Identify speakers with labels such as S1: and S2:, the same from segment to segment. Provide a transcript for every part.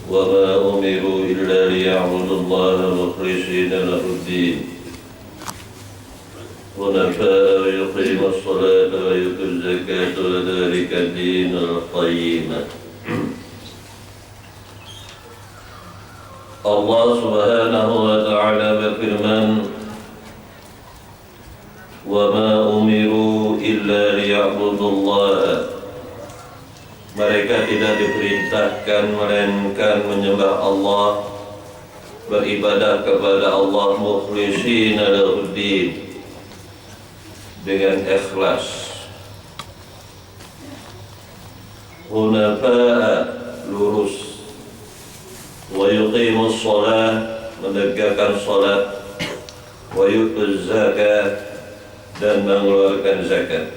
S1: وما أمروا إلا ليعبدوا الله مخلصين له الدين حنفاء ويقيموا الصلاة ويؤتوا الزكاة وذلك الدين القيم. Allah Subhanahu wa ta'ala berfirman, wa ma umiru illa liya'budullaha. Mereka tidak diperintahkan melainkan menyembah Allah, beribadah kepada Allah mukhlishina lahuddin, dengan ikhlas, hunafa'a, lurus, wa yuqimus shalah, menegakkan salat, wa yu'tuz zakat, dan mengeluarkan zakat.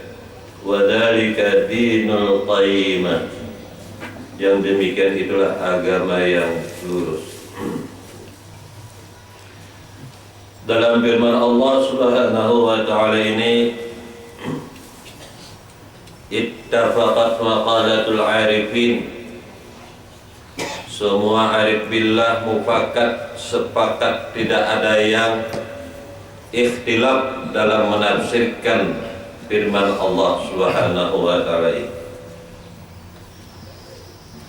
S1: Wa dzalika dinul qayyimah, yang demikian itulah agama yang lurus. Dalam firman Allah Subhanahu wa ta'ala ini, ittafaqat maqalatul arifin, semua arif billah mufakat, sepakat, tidak ada yang ikhtilaf dalam menafsirkan firman Allah Subhanahu wa ta'ala ini.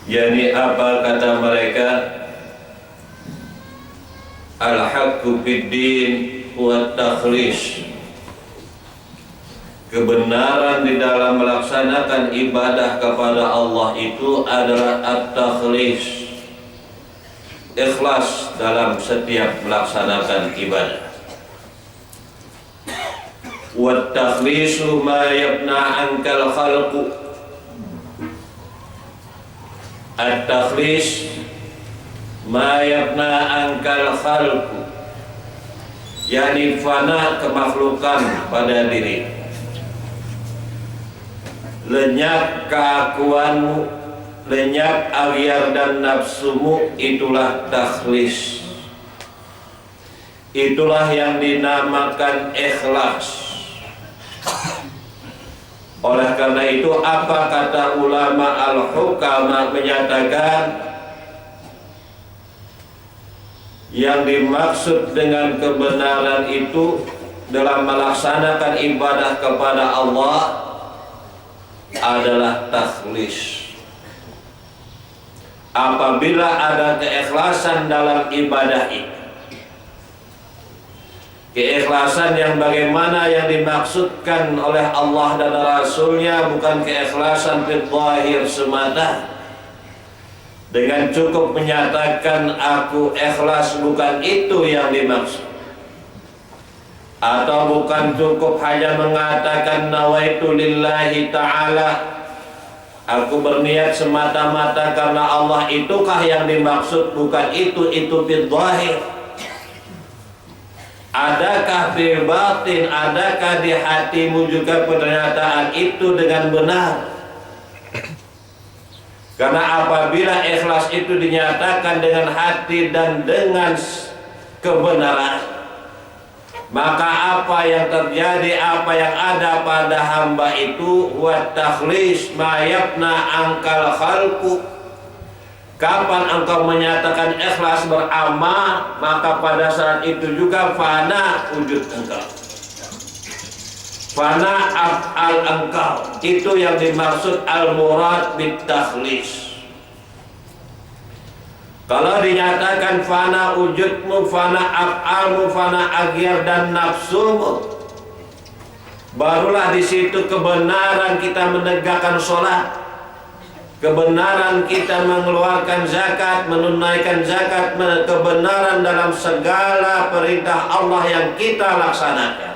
S1: Yani apa kata mereka? Al-haqqu fid-din huwa takhlis. Kebenaran di dalam melaksanakan ibadah kepada Allah itu adalah at-takhlis, ikhlas dalam setiap melaksanakan ibadah. Wa takhlisu ma yabna ankal khalqu. At-takhlis ma yabna ankal khalqu, yani fana kemakhlukan pada diri, lenyap keakuanmu, lenyap aghiyar dan nafsumu, itulah takhlis. Itulah yang dinamakan ikhlas. Oleh karena itu, apa kata ulama al-hukama menyatakan, yang dimaksud dengan kebenaran itu dalam melaksanakan ibadah kepada Allah adalah takhlis. Apabila ada keikhlasan dalam ibadah itu, keikhlasan yang bagaimana yang dimaksudkan oleh Allah dan Rasulnya, bukan keikhlasan fil zahir semata, dengan cukup menyatakan aku ikhlas, bukan itu yang dimaksud. Atau bukan cukup hanya mengatakan nawaitu lillahi ta'ala, aku berniat semata-mata karena Allah, itukah yang dimaksud? Bukan itu fil zahir. Adakah fil batin, adakah di hatimu juga pernyataan itu dengan benar? Karena apabila ikhlas itu dinyatakan dengan hati dan dengan kebenaran, maka apa yang terjadi, apa yang ada pada hamba itu, wa takhlis ma yabna ankal khalqu. Kapan engkau menyatakan ikhlas beramal, maka pada saat itu juga fana wujud engkau, fana af'al engkau. Itu yang dimaksud al-murad bit takhlis. Kalau dinyatakan fana wujudmu, fana af'almu, fana aghiyar dan nafsumu, barulah di situ kebenaran kita menegakkan sholat, kebenaran kita mengeluarkan zakat, menunaikan zakat, kebenaran dalam segala perintah Allah yang kita laksanakan.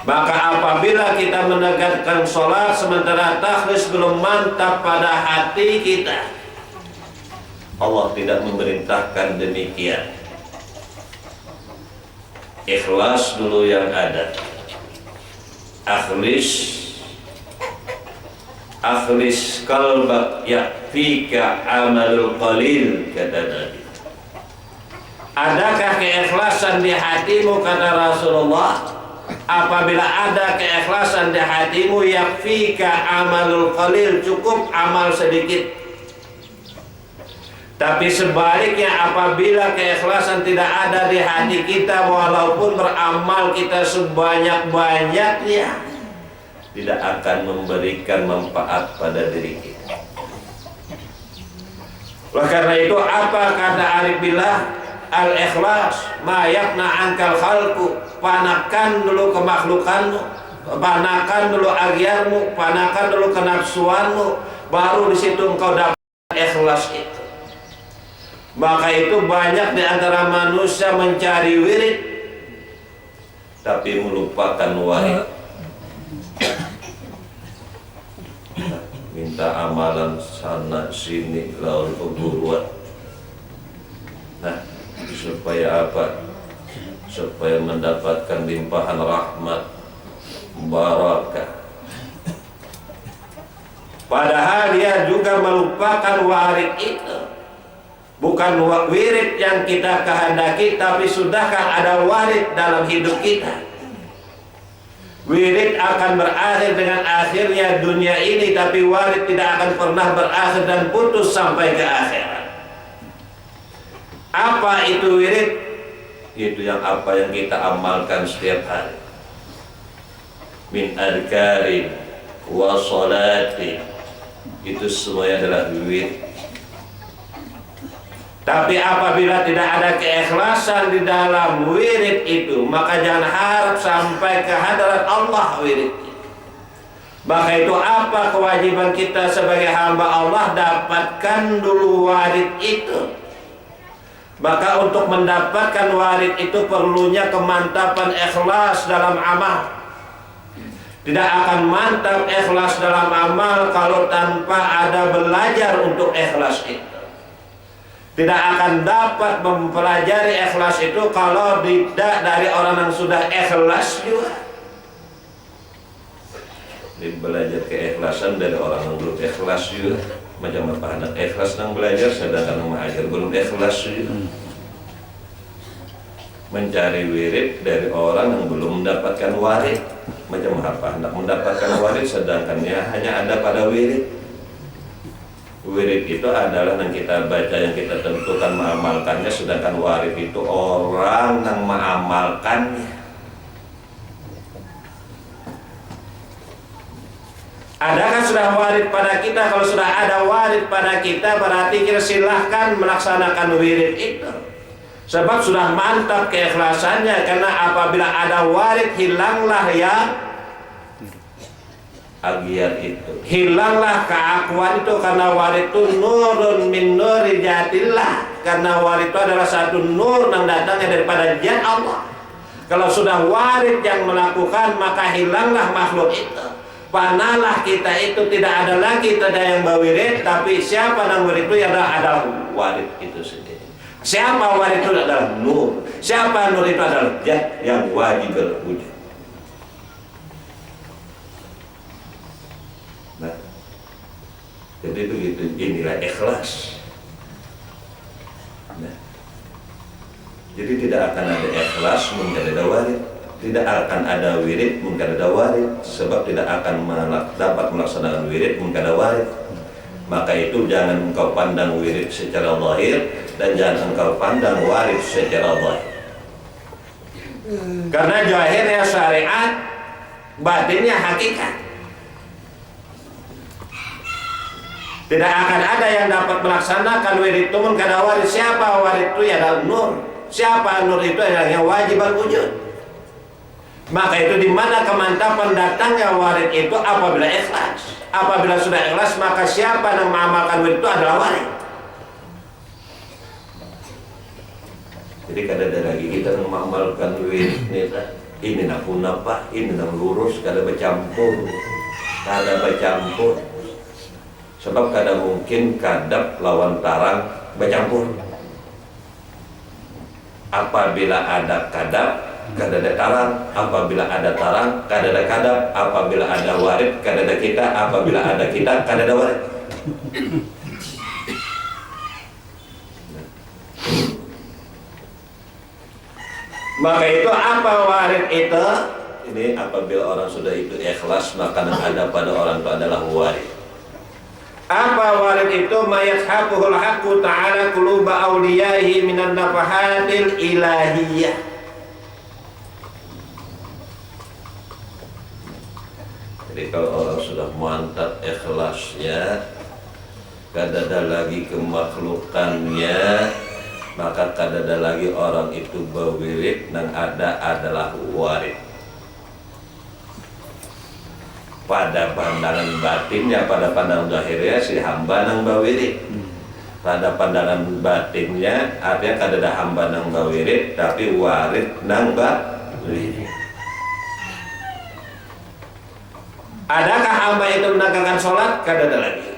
S1: Maka apabila kita menegakkan sholat sementara takhlis belum mantap pada hati kita, Allah tidak memerintahkan demikian. Ikhlas dulu yang ada. Akhlis qalbak yakfika amalul qalil, kata Nabi. Adakah keikhlasan di hatimu, kata Rasulullah? Apabila ada keikhlasan di hatimu, yakfika amalul qalil, cukup amal sedikit. Tapi sebaliknya, apabila keikhlasan tidak ada di hati kita, walaupun beramal kita sebanyak-banyaknya, tidak akan memberikan manfaat pada diri kita. Oleh karena itu, apa kata Arif Billah? Al-ikhlas ma yakna angkal khalqu. Panakan dulu kemakhlukanmu, panakan dulu agiarmu, panakan dulu kenafsuanmu, baru di situ engkau dapat ikhlas itu. Maka itu banyak di antara manusia mencari wirid tapi melupakan warid. Minta amalan sana sini lalu keguruan. Nah, supaya apa? Supaya mendapatkan limpahan rahmat, barakah. Padahal dia juga melupakan warid itu. Bukan wirid yang kita kehendaki, tapi sudahkah ada warid dalam hidup kita? Wirid akan berakhir dengan akhirnya dunia ini, tapi warid tidak akan pernah berakhir dan putus sampai ke akhirat. Apa itu wirid? Itu yang apa yang kita amalkan setiap hari. Min adkarin wa salati. Itu semuanya adalah wirid. Tapi apabila tidak ada keikhlasan di dalam wirid itu, maka jangan harap sampai ke hadirat Allah wirid itu. Maka itu apa kewajiban kita sebagai hamba Allah? Dapatkan dulu warid itu. Maka untuk mendapatkan warid itu perlunya kemantapan ikhlas dalam amal. Tidak akan mantap ikhlas dalam amal kalau tanpa ada belajar untuk ikhlas itu. Tidak akan dapat mempelajari ikhlas itu kalau tidak dari orang yang sudah ikhlas juga. Belajar keikhlasan dari orang yang belum ikhlas juga. Macam apa anak ikhlas yang belajar sedangkan yang mengajar belum ikhlas juga. Mencari wirid dari orang yang belum mendapatkan warid. Macam apa anak mendapatkan warid sedangkannya hanya ada pada wirid. Wirid itu adalah yang kita baca, yang kita tentukan mengamalkannya, sedangkan warid itu orang yang mengamalkannya. Adakah sudah warid pada kita? Kalau sudah ada warid pada kita, berarti kita silahkan melaksanakan wirid itu. Sebab sudah mantap keikhlasannya, karena apabila ada warid, hilanglah ya agiat itu, hilanglah keakuan itu, karena warid itu nurun min nuri jatillah, karena warid itu adalah satu nur yang datangnya daripada zat Allah. Kalau sudah warid yang melakukan, maka hilanglah makhluk itu, panalah kita itu, tidak ada lagi tidak yang berwirid, tapi siapa yang wirid itu adalah warid itu sendiri. Siapa warid itu adalah nur, siapa nur itu adalah zat yang wajib berwujud. Jadi begitu, inilah ikhlas. Nah, jadi tidak akan ada ikhlas mungkin ada warid, tidak akan ada wirid mungkin ada warid, sebab tidak akan dapat melaksanakan wirid mungkin ada warid. Maka itu jangan engkau pandang wirid secara zahir dan jangan engkau pandang warid secara zahir. Karena zahirnya syariat, batinnya hakikat. Tidak akan ada yang dapat melaksanakan wirid itu karena warid. Siapa warid itu? Ya adalah nur. Siapa nur itu? Yang wajib berwujud. Maka itu di mana kemantapan datangnya warid itu? Apabila ikhlas. Apabila sudah ikhlas, maka siapa yang mengamalkan wirid itu adalah warid. Jadi kada ada lagi kita mengamalkan wirid ini nak punapa, ini nak lurus, kada bercampur, sebab kada mungkin kadap lawan tarang bercampur. Apabila ada kadap, kada ada tarang. Apabila ada tarang, kada ada kadap. Apabila ada warid, kada ada kita. Apabila ada kita, kada ada warid. Maka itu apa warid itu? Ini apabila orang sudah itu ikhlas, maka yang ada pada orang itu adalah warid. Apa warid itu? Mayat haquhul haqqu ta'ala quluba awliyaihi minan nafahatil ilahiyah. Jadi kalau orang sudah mantap ikhlasnya, kada ada lagi kemakhlukannya, maka kada ada lagi orang itu berwirid, yang ada adalah warid. Pada pandangan batinnya, pada pandangan zahirnya si hamba nang bawirid. Pada pandangan batinnya artinya kada ada hamba nang bawirid, tapi warid nang bawirid. Adakah hamba itu menegakkan sholat? Kada ada lagi.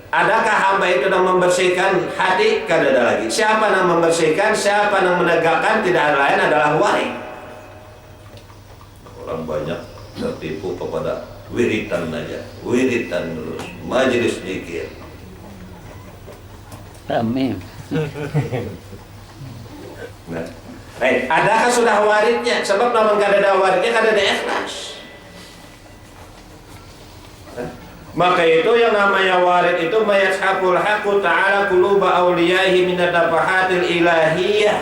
S1: Adakah hamba itu yang membersihkan hati? Kada ada lagi. Siapa yang membersihkan, siapa yang menegakkan, tidak ada lain adalah warid. Orang banyak tertipu kepada wiritan aja, wiritan terus, majelis zikir.
S2: Amin.
S1: Nah, adakah sudah waridnya? Sebab namun kada ada waridnya, kada ada ikhlas. Maka itu yang namanya warid itu mayashaful haqqu ta'ala quluba awliyaihi minad nafahatil ilahiyah.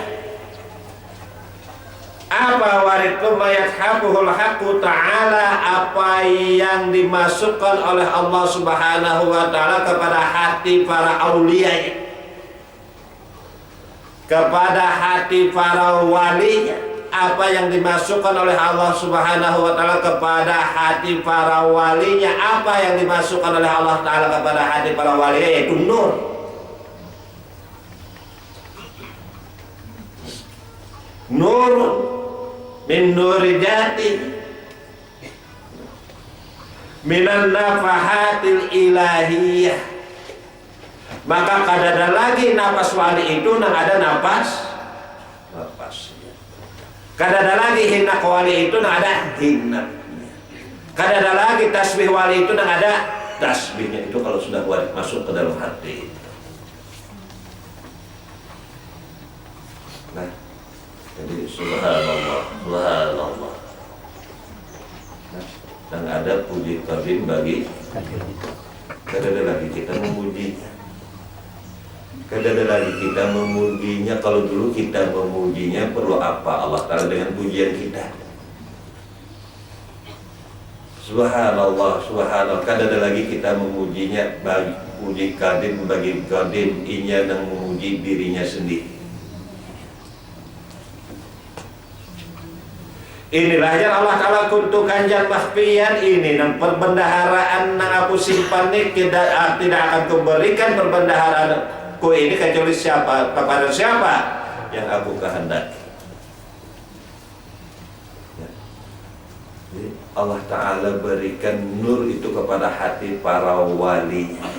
S1: Apa warid itu? Mayashaful haqqu ta'ala, apa yang dimasukkan oleh Allah Subhanahu wa ta'ala kepada hati para aulia, kepada hati para walinya. Apa yang dimasukkan oleh Allah Subhanahu wa ta'ala kepada hati para walinya. Apa yang dimasukkan oleh Allah ta'ala kepada hati para walinya, yaitu nur. Nur min nuri jati minan nafahatil ilahiyah. Maka kada ada lagi nafas wali itu, nang ada nafasnya. Kada ada lagi hinak wali itu, nang ada hinaknya. Kada ada lagi tasbih wali itu, nang ada tasbihnya. Itu kalau sudah wali masuk ke dalam hati. Nah, jadi subhanallah, subhanallah. Nah, dan ada puji qadim bagi, kada ada lagi kita memujinya. Kada ada lagi kita memujinya. Kalau dulu kita memujinya perlu apa? Allah Ta'ala dengan pujian kita. Subhanallah, subhanallah. Kada ada lagi kita memujinya bagi puji qadim bagi qadim, inya dan memuji dirinya sendiri. Inilah yang Allah Ta'ala kuntu kanjan mahfiyan ini, dan perbendaharaan yang aku simpan ini tidak akan kuberikan perbendaharaan ku ini kecuali siapa, kepada siapa yang aku kehendaki. Jadi Allah Ta'ala berikan nur itu kepada hati para walinya,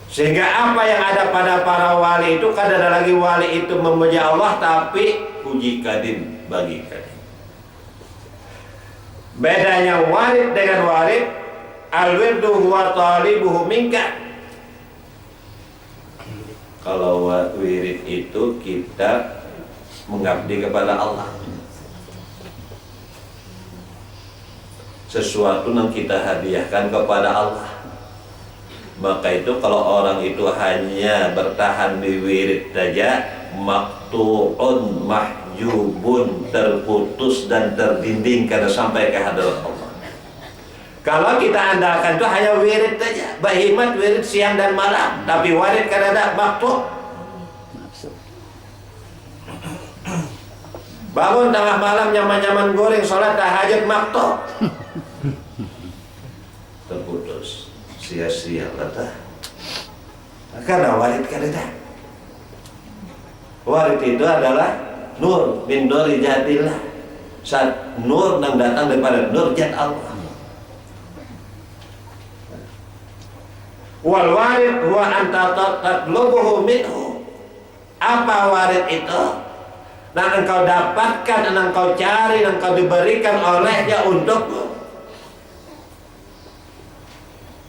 S1: sehingga apa yang ada pada para wali itu, kada ada lagi wali itu memuji Allah, tapi puji qadim bagi qadim. Bedanya warid dengan warid, al-wirdu huwa talibuhu minka. Kalau wirid itu kita mengabdi kepada Allah, sesuatu yang kita hadiahkan kepada Allah. Maka itu kalau orang itu hanya bertahan di wirid saja, maktu'un mahjubun, terputus dan terdinding karena sampai ke hadirat Allah. Kalau kita andalkan itu hanya wirid saja, bahimat wirid siang dan malam, tapi warid kan ada maktu'. Bangun tengah malam nyaman-nyaman goreng, sholat tahajud maktu', terputus, sia-sia kata. Karena warid kan ada. Warid itu adalah nur min nuri jatillah, saat nur yang datang daripada nur jat Allah. Wal warid huwa anta tatlubuhu minhu. Apa warid itu? Dan engkau dapatkan, dan engkau cari, dan engkau diberikan olehnya untukmu.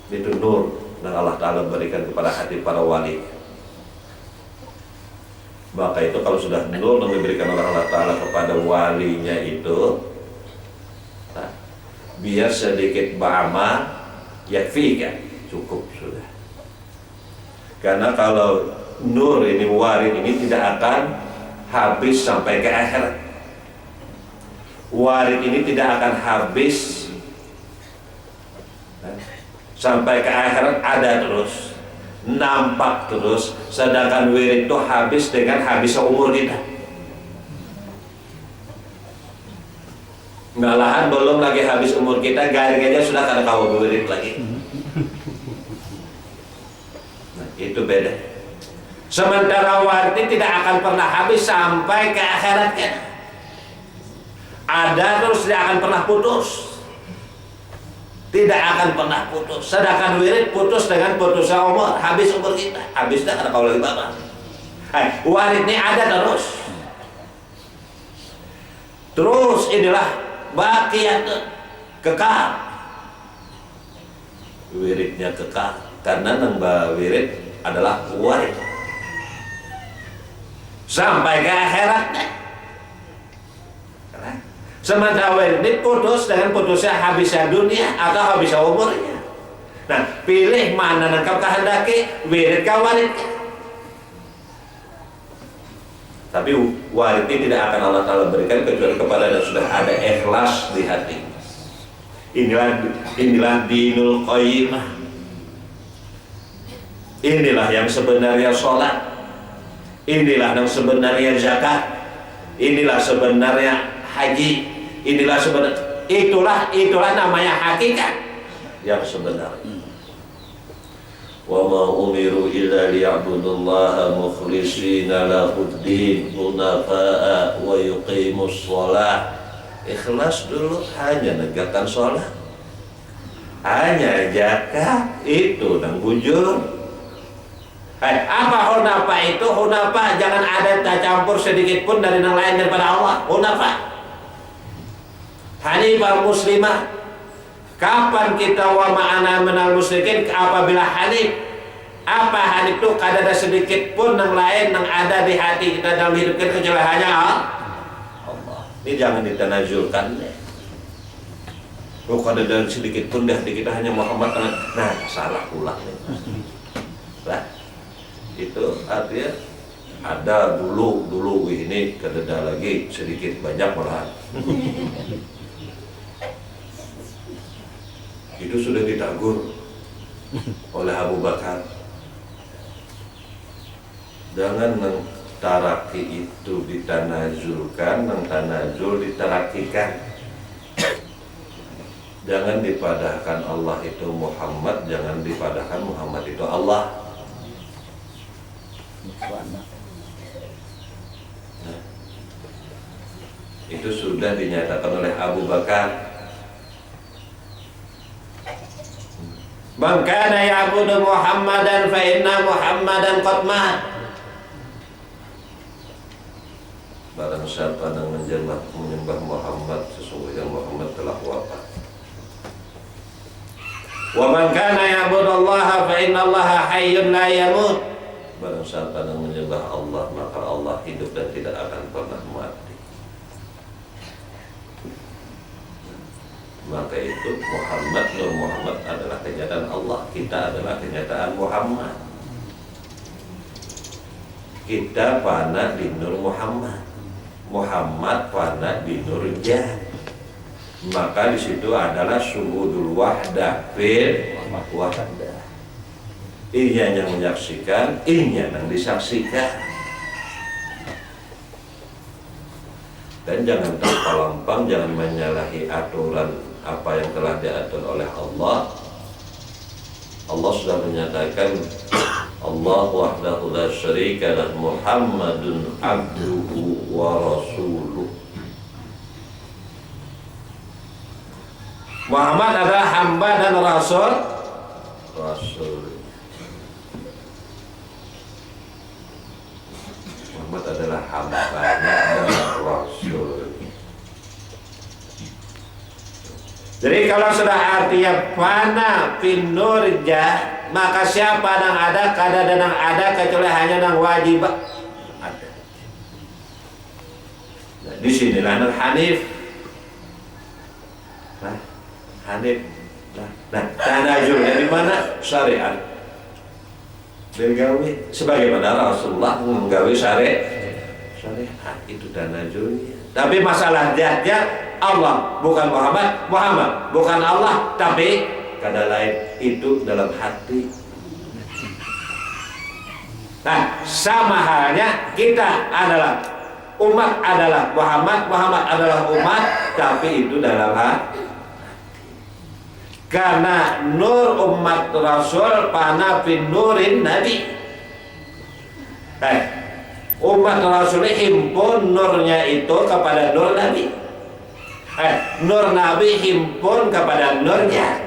S1: Itu nur yang Allah Ta'ala berikan kepada hati para wali. Maka itu kalau sudah nur yang diberikan oleh Allah Ta'ala kepada walinya itu, biar sedikit beramal yakfika, cukup sudah. Karena kalau nur ini, warid ini tidak akan habis sampai ke akhirat. Warid ini tidak akan habis sampai ke akhirat, ada terus, nampak terus. Sedangkan wirid itu habis dengan habisnya umur kita. Malahan belum lagi habis umur kita, garing aja sudah kada kawa wirid lagi. Nah, itu beda. Sementara warid tidak akan pernah habis sampai ke akhirat kan. Ada terus, tidak akan pernah putus. Tidak akan pernah putus. Sedangkan wirid putus dengan putusnya umur, habis umur kita. Habis dah kada kau lagi bapak. Warid ini ada terus. Terus inilah baqiyat, kekal. Wiridnya kekal karena nambah wirid adalah warid sampai ke akhiratnya. Sementara wirid ini putus dengan putusnya habisnya dunia atau habisnya umurnya. Nah, pilih mana yang kau kehendaki, wirid kau warid. Tapi warid ini tidak akan Allah Ta'ala berikan kecuali kepada yang sudah ada ikhlas di hati. Inilah dinul qayyimah. Inilah yang sebenarnya sholat. Inilah yang sebenarnya zakat. Inilah sebenarnya haji. Inilah sebenarnya, itulah namanya hakikat yang sebenarnya. Wa ma umiru illa liya'budullaha mukhlishina lahuddin hunafa'a wa yuqimus shalah. Ikhlas dulu, hanya negakkan sholat, hanya zakat, itu dan bujur. Apa hunafa itu? Hunafa jangan ada tak campur sedikit pun dari yang lain daripada Allah. Hunafa, hanifah muslimah. Kapan kita wa ma'ana minal musyrikin? Apabila hanif. Apa hanif itu? Kada ada sedikit pun yang lain yang ada di hati kita dalam hidup kita kecuali hanya Allah. Ini jangan ditanazulkan. Kada ada sedikit pun di hati kita hanya Muhammad. Nah, salah ulang nih. Nah, itu artinya ada dulu ini kada ada lagi, sedikit banyak malahan. Itu sudah ditegur oleh Abu Bakar. Jangan taraki itu ditanazulkan, tanazul ditarakikan. Jangan dipadahkan Allah itu Muhammad, jangan dipadahkan Muhammad itu Allah. Nah, itu sudah dinyatakan oleh Abu Bakar. Man kana ya'budu Muhammadan fa inna Muhammadan qad mat. Barang siapa yang menyembah Muhammad, sesungguhnya Muhammad telah wafat. Wa man kana ya'budu Allah fa inna Allah hayyun la yamut. Barang siapa yang menyembah Allah, maka Allah hidup dan tidak akan pernah mati. Maka itu Nur Muhammad adalah kenyataan Allah. Kita adalah kenyataan Muhammad. Kita fana di Nur Muhammad. Muhammad fana di Nur Jah. Maka di situ adalah syuhudul wahdah fil wahdah. Ia yang menyaksikan, ia yang disaksikan. Dan jangan terpelampang, jangan menyalahi aturan apa yang telah diatur oleh Allah. Allah sudah menyatakan Allah wahdahu la syarika lah, Muhammadun abduhu wa rasuluh. Muhammad adalah hamba dan rasul. Muhammad adalah hambanya dan rasul. Jadi kalau sudah artinya fana fin nurja, maka siapa yang ada, kada ada yang ada kecuali hanya yang wajib ada. Nah, di sinilah yang hanif. Nah, Hanif. Nah, tanajulnya di mana? Syariat. Digawe sebagaimana Rasulullah menggawe syariat itu tanajulnya. Tapi masalah zatnya Allah bukan Muhammad, Muhammad bukan Allah, tapi kada lain itu dalam hati. Nah, sama halnya kita adalah umat adalah Muhammad, Muhammad adalah umat, tapi itu dalam hati. Karena nur umat Rasul pana fin nurin Nabi. Umat Rasul himpun nurnya itu kepada nur Nabi. Nur Nabi himpun kepada nurnya.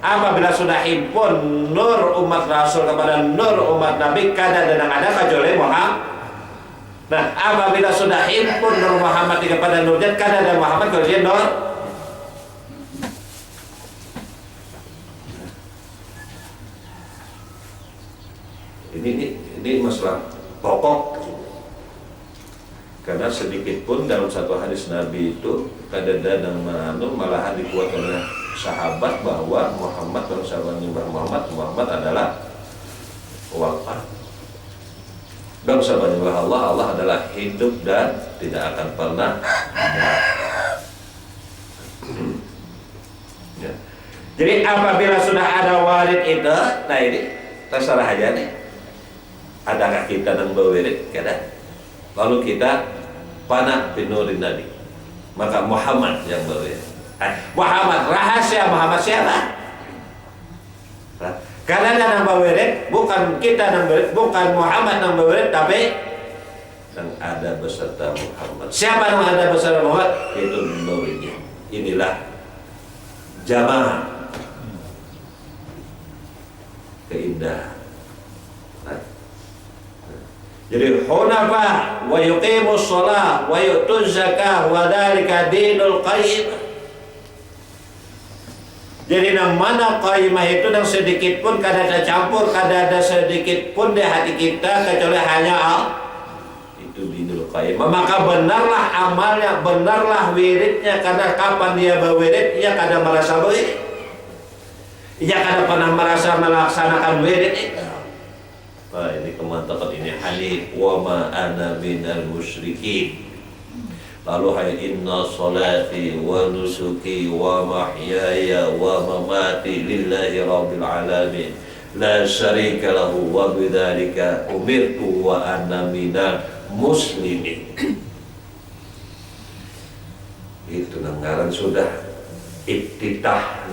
S1: Apabila sudah himpun nur umat Rasul kepada nur umat Nabi, kada dan ada kecuali Muhammad. Nah, apabila sudah himpun nur Muhammad kepada nurnya, kada ada Muhammad kecuali nur. Ini masalah pokok. Karena sedikit pun dalam satu hadis Nabi itu kadada dan malahan dikuat oleh sahabat bahwa Muhammad dalam sahabat Muhammad adalah wafat. Dalam sahabat Allah adalah hidup dan tidak akan pernah ya. Jadi apabila sudah ada walid itu, nah ini terserah aja nih. Adakah kita yang berwirid? Kada. Lalu kita panah binurin Nabi, maka Muhammad yang berwirid. Muhammad, rahasia Muhammad siapa? Karena yang berwirid bukan kita yang berwirid, bukan Muhammad yang berwirid, tapi yang ada beserta Muhammad. Siapa yang ada beserta Muhammad? Itu berwiridnya. Inilah jamaah, keindahan. Jadi hunafa wa yuqimus shalah wa yu'tuz zakah wa dzalika dinul qayyim. Jadi nang mana qayyimah itu nang sedikit pun kada ada campur, kada ada sedikit pun di hati kita kecuali hanya itu dinul qayyim. Maka benarlah amalnya, benarlah wiridnya, karena kapan dia berwirid ia kada merasa wirid. Ia kada pernah merasa melaksanakan wirid itu. Nah, ini kemantapan ini hanif wa ma ana minal musyrikin. Lalu hay inna salati wa nusuki wa mahyaya wa mamati lillahi rabbil alamin la syarika lahu wa bidzalika umirtu wa ana minal muslimin. Itu anggaran sudah iftitah,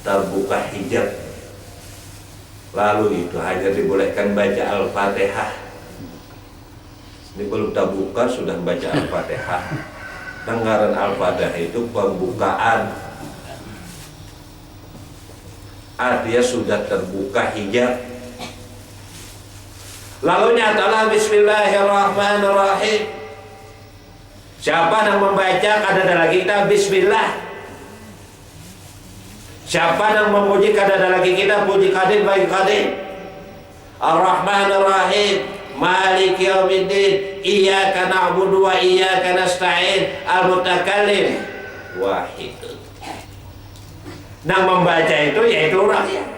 S1: terbuka hijab. Lalu itu hanya dibolehkan baca Al-Fatihah. Ini belum terbuka sudah baca Al-Fatihah. Dengaran Al-Fatihah itu pembukaan. Artinya sudah terbuka hijab. Lalu nyatalah Bismillahirrahmanirrahim. Siapa yang membaca kadada lagi kita Bismillah. Siapa yang memuji kadada lagi kita puji kadir baik kadir. Ar-Rahmanir-Rahim, Maliki Yaumiddin, Iyyaka na'budu wa iyyaka nasta'in, Al-Mutakallim wahid. Yang membaca itu yaitu orangnya.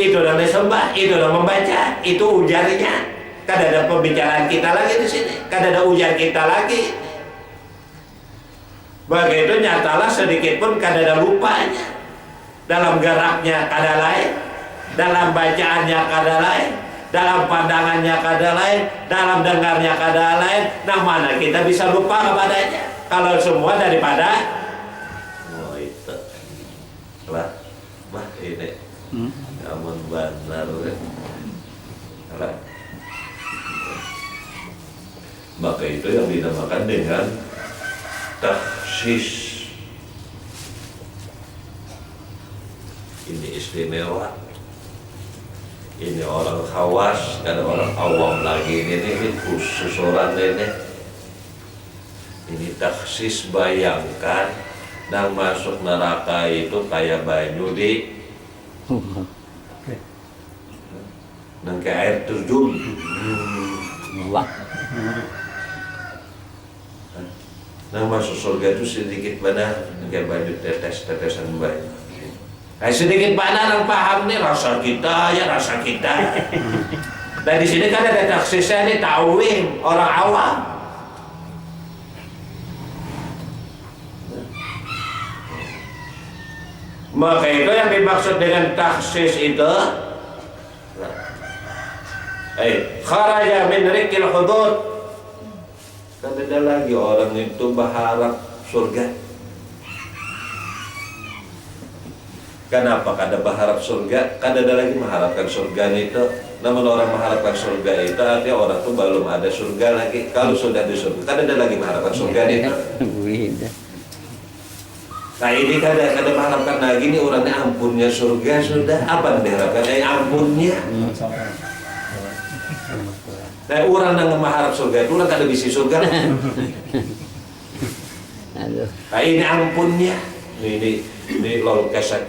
S1: Itu yang disembah, itu yang membaca, itu ujarnya. Kada ada pembicaraan kita lagi di sini, kada ada ujar kita lagi. Begitu nyatalah sedikit pun kada ada lupanya. Dalam geraknya kada lain, dalam bacaannya kada lain, dalam pandangannya kada lain, dalam dengarnya kada lain. Nah, mana kita bisa lupa kepadanya kalau semua daripada itu lah ini aman benar lah. Maka itu yang dinamakan dengan takhsis. Ini istimewa, ini orang khawas, ada orang awam lagi, ini khusus orang ini. Ini taksis. Bayangkan yang masuk neraka itu kayak banyu di nang kayak air terjun. Nah masuk surga itu sedikit mana kayak baju tetesan bayi. Sedikit mana yang paham nih rasa kita ya rasa kita. Dan di sini kan ada taksisnya nih ta'wim orang awam. Maka itu yang dimaksud dengan taksis itu kharaja min rikil hudud. Kan ada lagi orang itu berharap surga. Kenapa kada berharap surga? Kada ada lagi mengharapkan surga itu. Namun orang mengharapkan surga itu artinya orang itu belum ada surga lagi. Kalau sudah di surga, kada ada lagi mengharapkan surga itu. Nah ini kada mengharapkan lagi nih orangnya ampunnya surga sudah. Apa yang diharapkan? Ampunnya. Nah orang yang mengharap surga itu orang kada bisa surga. Nah ini ampunnya. Ini lalu kesak.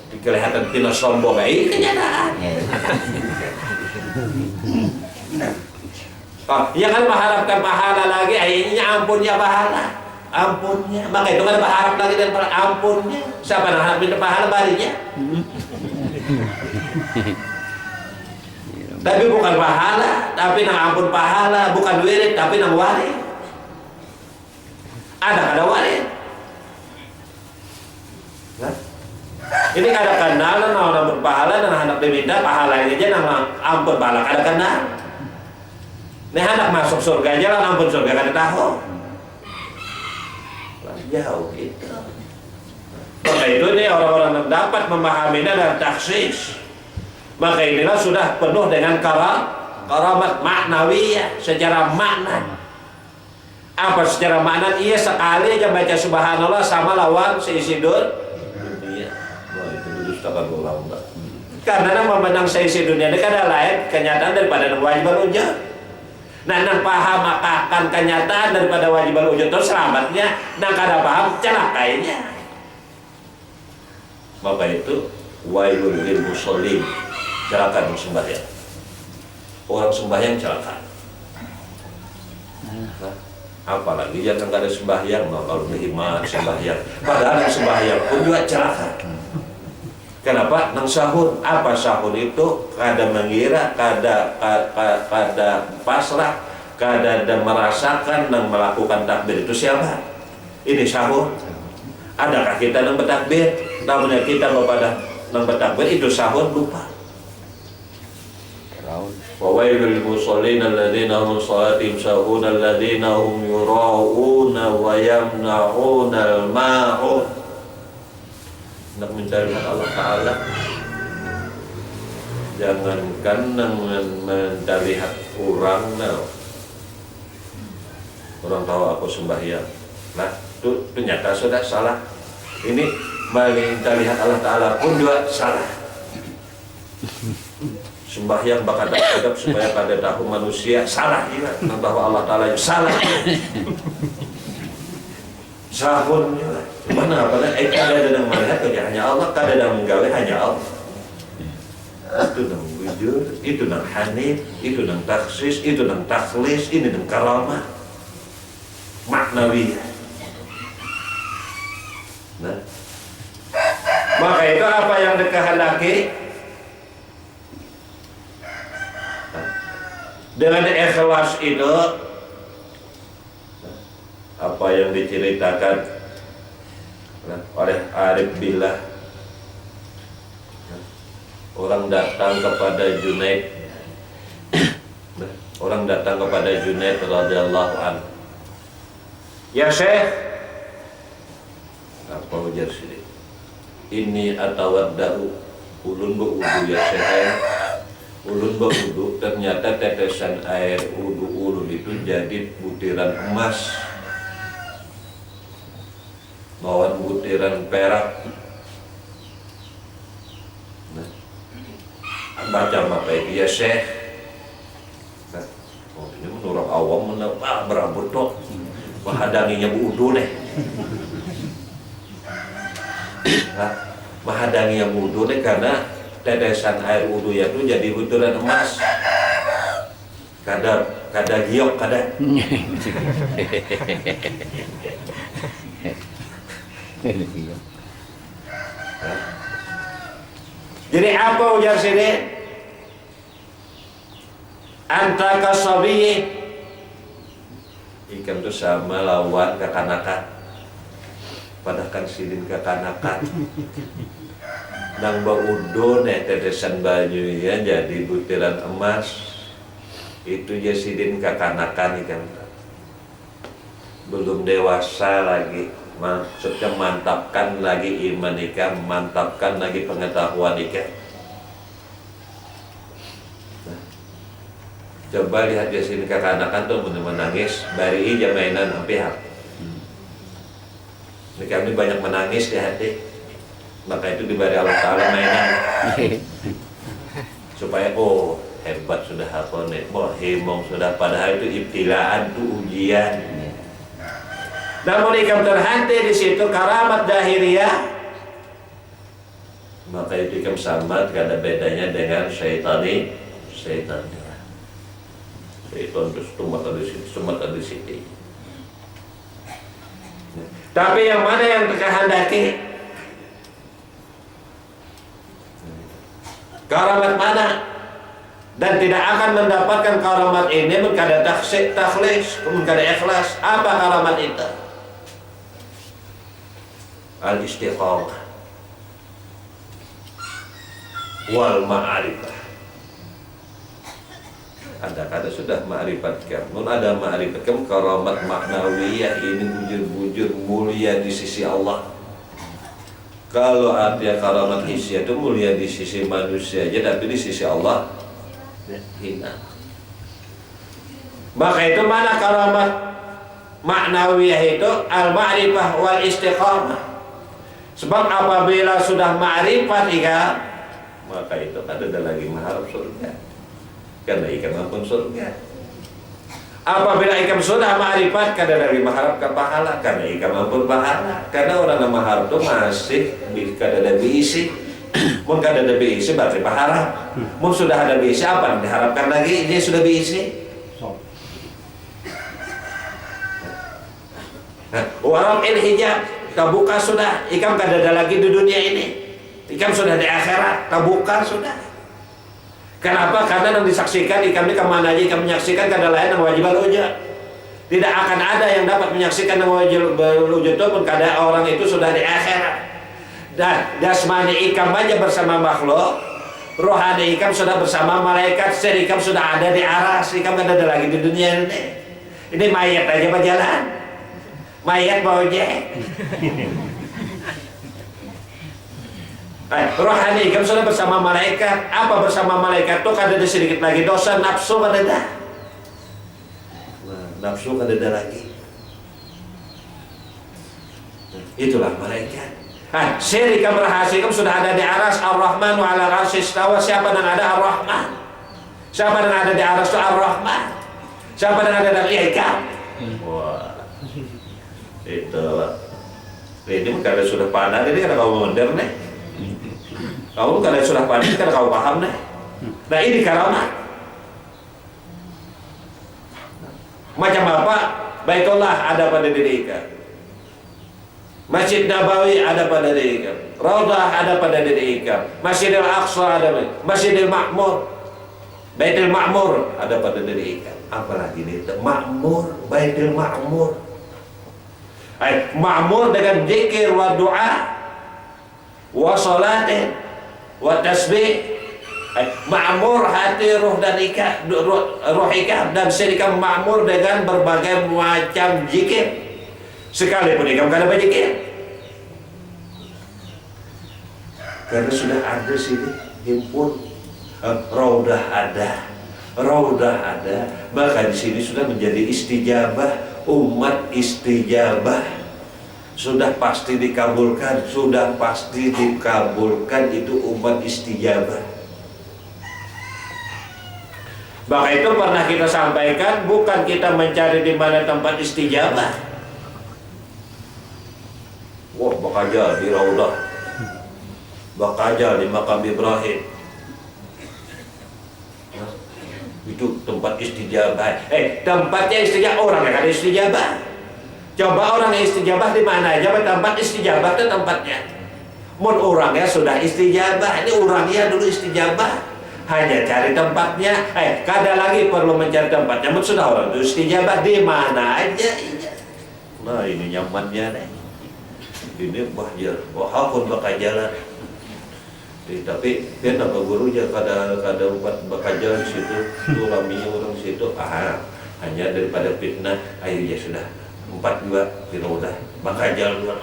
S1: Kelihatan tina sombong, ini kenyataan. Ya kan mengharapkan pahala lagi, ini ampunnya pahala, ampunnya. Maka itu kan berharap lagi dan ampunnya. Siapa yang harap minta pahala barinya? Tapi bukan pahala, tapi nang ampun pahala, bukan wirid, tapi nang warid. Ada warid. Ini kada kenal orang berpahala dan anak diminta pahala aja nang ampun pahala kada kenal. Nih anak masuk surga aja lah ampun surga kada tahu. Jauh gitu. Maka itu nih orang-orang yang dapat memahaminya dan taksis. Maka inilah sudah penuh dengan karamat maknawiyah secara makna. Apa secara makna? Iya sekali aja baca subhanallah sama lawan seisi dunia. Karena yang memandang seisi dunia ini kada lain kenyataan daripada wajib al-ujud. Nah, nang paham akan kenyataan daripada wajib al-ujud itu selamatnya, nang kada paham celakainya. Maka itu wailul lil musallin, celaka yang sembahyang. Orang sembahyang celaka. Nah, apalagi jangan kada sembahyang, kalau nikmat sembahyang. Padahal yang sembahyang pun juga celaka. Kenapa? Nang sahur. Apa sahur itu? Kada mengira, kada pasrah, kada merasakan nang melakukan takbir itu siapa? Ini sahur. Adakah kita nang bertakbir? Namun kita kepada nang bertakbir itu sahur lupa. Wa wailul musallin alladzina hum salatihim sahun alladzina hum yura'una wa yamna'una al-ma'un. Nak mencari Allah Ta'ala, jangankan mencari hak orang, orang tahu aku sembahyang, nah itu ternyata sudah salah. Ini mencari hak Allah Ta'ala pun juga salah. Sembahyang bakal adab supaya kada tahu manusia salah juga, bahwa Allah Ta'ala itu salah. Sahun juga. Mana apa? Kada ada yang melihat kerja hanya Allah, kada ada yang menggawe hanya Allah. Itu nang wujud, itu nang hanif, itu nang taksis, itu nang takhlis, ini nang karamah maknawiyah. Nah, maka itu apa yang dikehendaki dengan ikhlas itu, apa yang diceritakan oleh Arif Billah. Orang datang kepada Junaid, orang datang kepada Junaid radhiyallahu anhu. Ya Syekh, apa ujar sini? Ini atawaddau, ulun berwudu ya Syekh. Ulun berwudu, ternyata tetesan air wudu ulun itu jadi butiran emas. Lawan butiran perak. Nah, baca apa itu ya Syekh? Nah, ini menurut awam berambut dok, menghadanginya wudu deh. Nah, menghadanginya wudu deh karena tetesan air wudu itu jadi butiran emas. kada giok kada. Jadi apa ujar sini? Anta kasabi, ikam itu sama lawan kekanakan. Padahal sidin kekanakan. Nang baudo nek tetesan banyu ya jadi butiran emas. Itu ya sidin kekanakan ikam. Belum dewasa lagi. Maksudnya mantapkan lagi iman ikam, mantapkan lagi pengetahuan ikam. Nah, coba lihat di sini kekanakan tuh menangis, bari aja mainan pihak. Ini kami banyak menangis di hati, maka itu diberi Allah Ta'ala mainan. Supaya oh hebat sudah hafal nih, himong sudah, padahal itu ibtilaan, itu ujian. Namun ikam terhenti di situ karamat dahiriyah, maka itu ikam sama, tidak ada bedanya dengan syaitan itu sumat di situ. Tapi yang mana yang terkehendaki? Karamat mana? Dan tidak akan mendapatkan karamat ini mengkada takhlis, mengkada ikhlas. Apa karamat itu? Al-istiqamah wal ma'arifah. Ada sudah ma'rifat kamu, ada ma'rifat kamu, karamat maknawiyah ini bujur-bujur mulia di sisi Allah. Kalau artinya karamat hissiyah itu mulia di sisi manusia aja, tapi di sisi Allah hina. Maka itu mana karamat maknawiyah itu? Al-ma'rifah wal istiqamah. Sebab apabila sudah ma'rifat ikam, maka itu ada lagi mengharap surga, karena ikam maupun surga. Apabila ikam sudah ma'rifat, kada lagi mengharap ke pahala, karena ikam maupun pahala. Karena orang yang mengharap itu masih kada ada biisi. Mun kada ada biisi berarti pahala. Mun sudah ada biisi, apa yang diharapkan lagi? Ini sudah biisi. Nah, walau hijab terbuka sudah, ikam kada ada lagi di dunia ini, ikam sudah di akhirat, terbuka sudah. Kenapa? Karena yang disaksikan ikam ini kemana aja ikam menyaksikan, kada lain yang wajib al-ujud. Tidak akan ada yang dapat menyaksikan yang wajib al-ujud itu pun kada orang itu sudah di akhirat. Dan jasmani ikam aja bersama makhluk, rohani ikam sudah bersama malaikat, sir ikam sudah ada di aras, ikam kada ada lagi di dunia ini. Ini mayat aja berjalan. Mayat mau je. Rohani ikam sudah bersama malaikat. Apa bersama malaikat tuh kada ada sedikit lagi dosa, nafsu kada ada. Nafsu kada ada lagi. Itulah malaikat. Sir ikam rahasia ikam sudah ada di aras. Ar-Rahman wa ala arsy istawa. Siapa yang ada Ar-Rahman? Siapa yang ada di aras itu Ar-Rahman? Siapa yang ada dari ikam? Wah. Itulah. Ini karena sudah pandai, ini karena kamu modern nih. Kamu karena sudah pandai, karena kamu paham nih. Nah ini karamat. Macam apa? Baitullah ada pada diri ikan. Masjid Nabawi ada pada diri ikan. Raudhah ada pada diri ikan. Masjidil Aqsa ada pada. Masjidil Ma'mur. Baitul Ma'mur ada pada diri ikan. Apalagi ini Ma'mur, Baitul Ma'mur. Ma'mur dengan zikir wa doa wa salatin wa tasbih. Ma'mur hati, ruh dan ikam, ruh ikam dan sedikam ma'mur dengan berbagai macam zikir. Sekalipun ikam kada berzikir, karena sudah ada sini himpun. Raudhah ada, maka di sini sudah menjadi istijabah. Umat istijabah sudah pasti dikabulkan, itu umat istijabah. Maka itu pernah kita sampaikan, bukan kita mencari di mana tempat istijabah. Wah, bakaja di Raudhah, bakaja di makam Ibrahim. situ tempat istijabah. Tempatnya istijabah, orang yang ada istijabah. Coba orang yang istijabah di mana aja, tempat istijabah itu tempatnya. Mun orangnya sudah istijabah, ini orangnya dulu istijabah. Hanya cari tempatnya. Kada lagi perlu mencari tempatnya. Mun sudah orang itu istijabah di mana aja. Nah ini nyamannya nih. Ini bahaya. Wah pun bakal jalan. Tapi dia nama gurunya kada empat bakal jalan situ. Tuh laminya orang situ. Hanya daripada fitnah. Ayo ya sudah. 4 juga kita udah bakal jalan.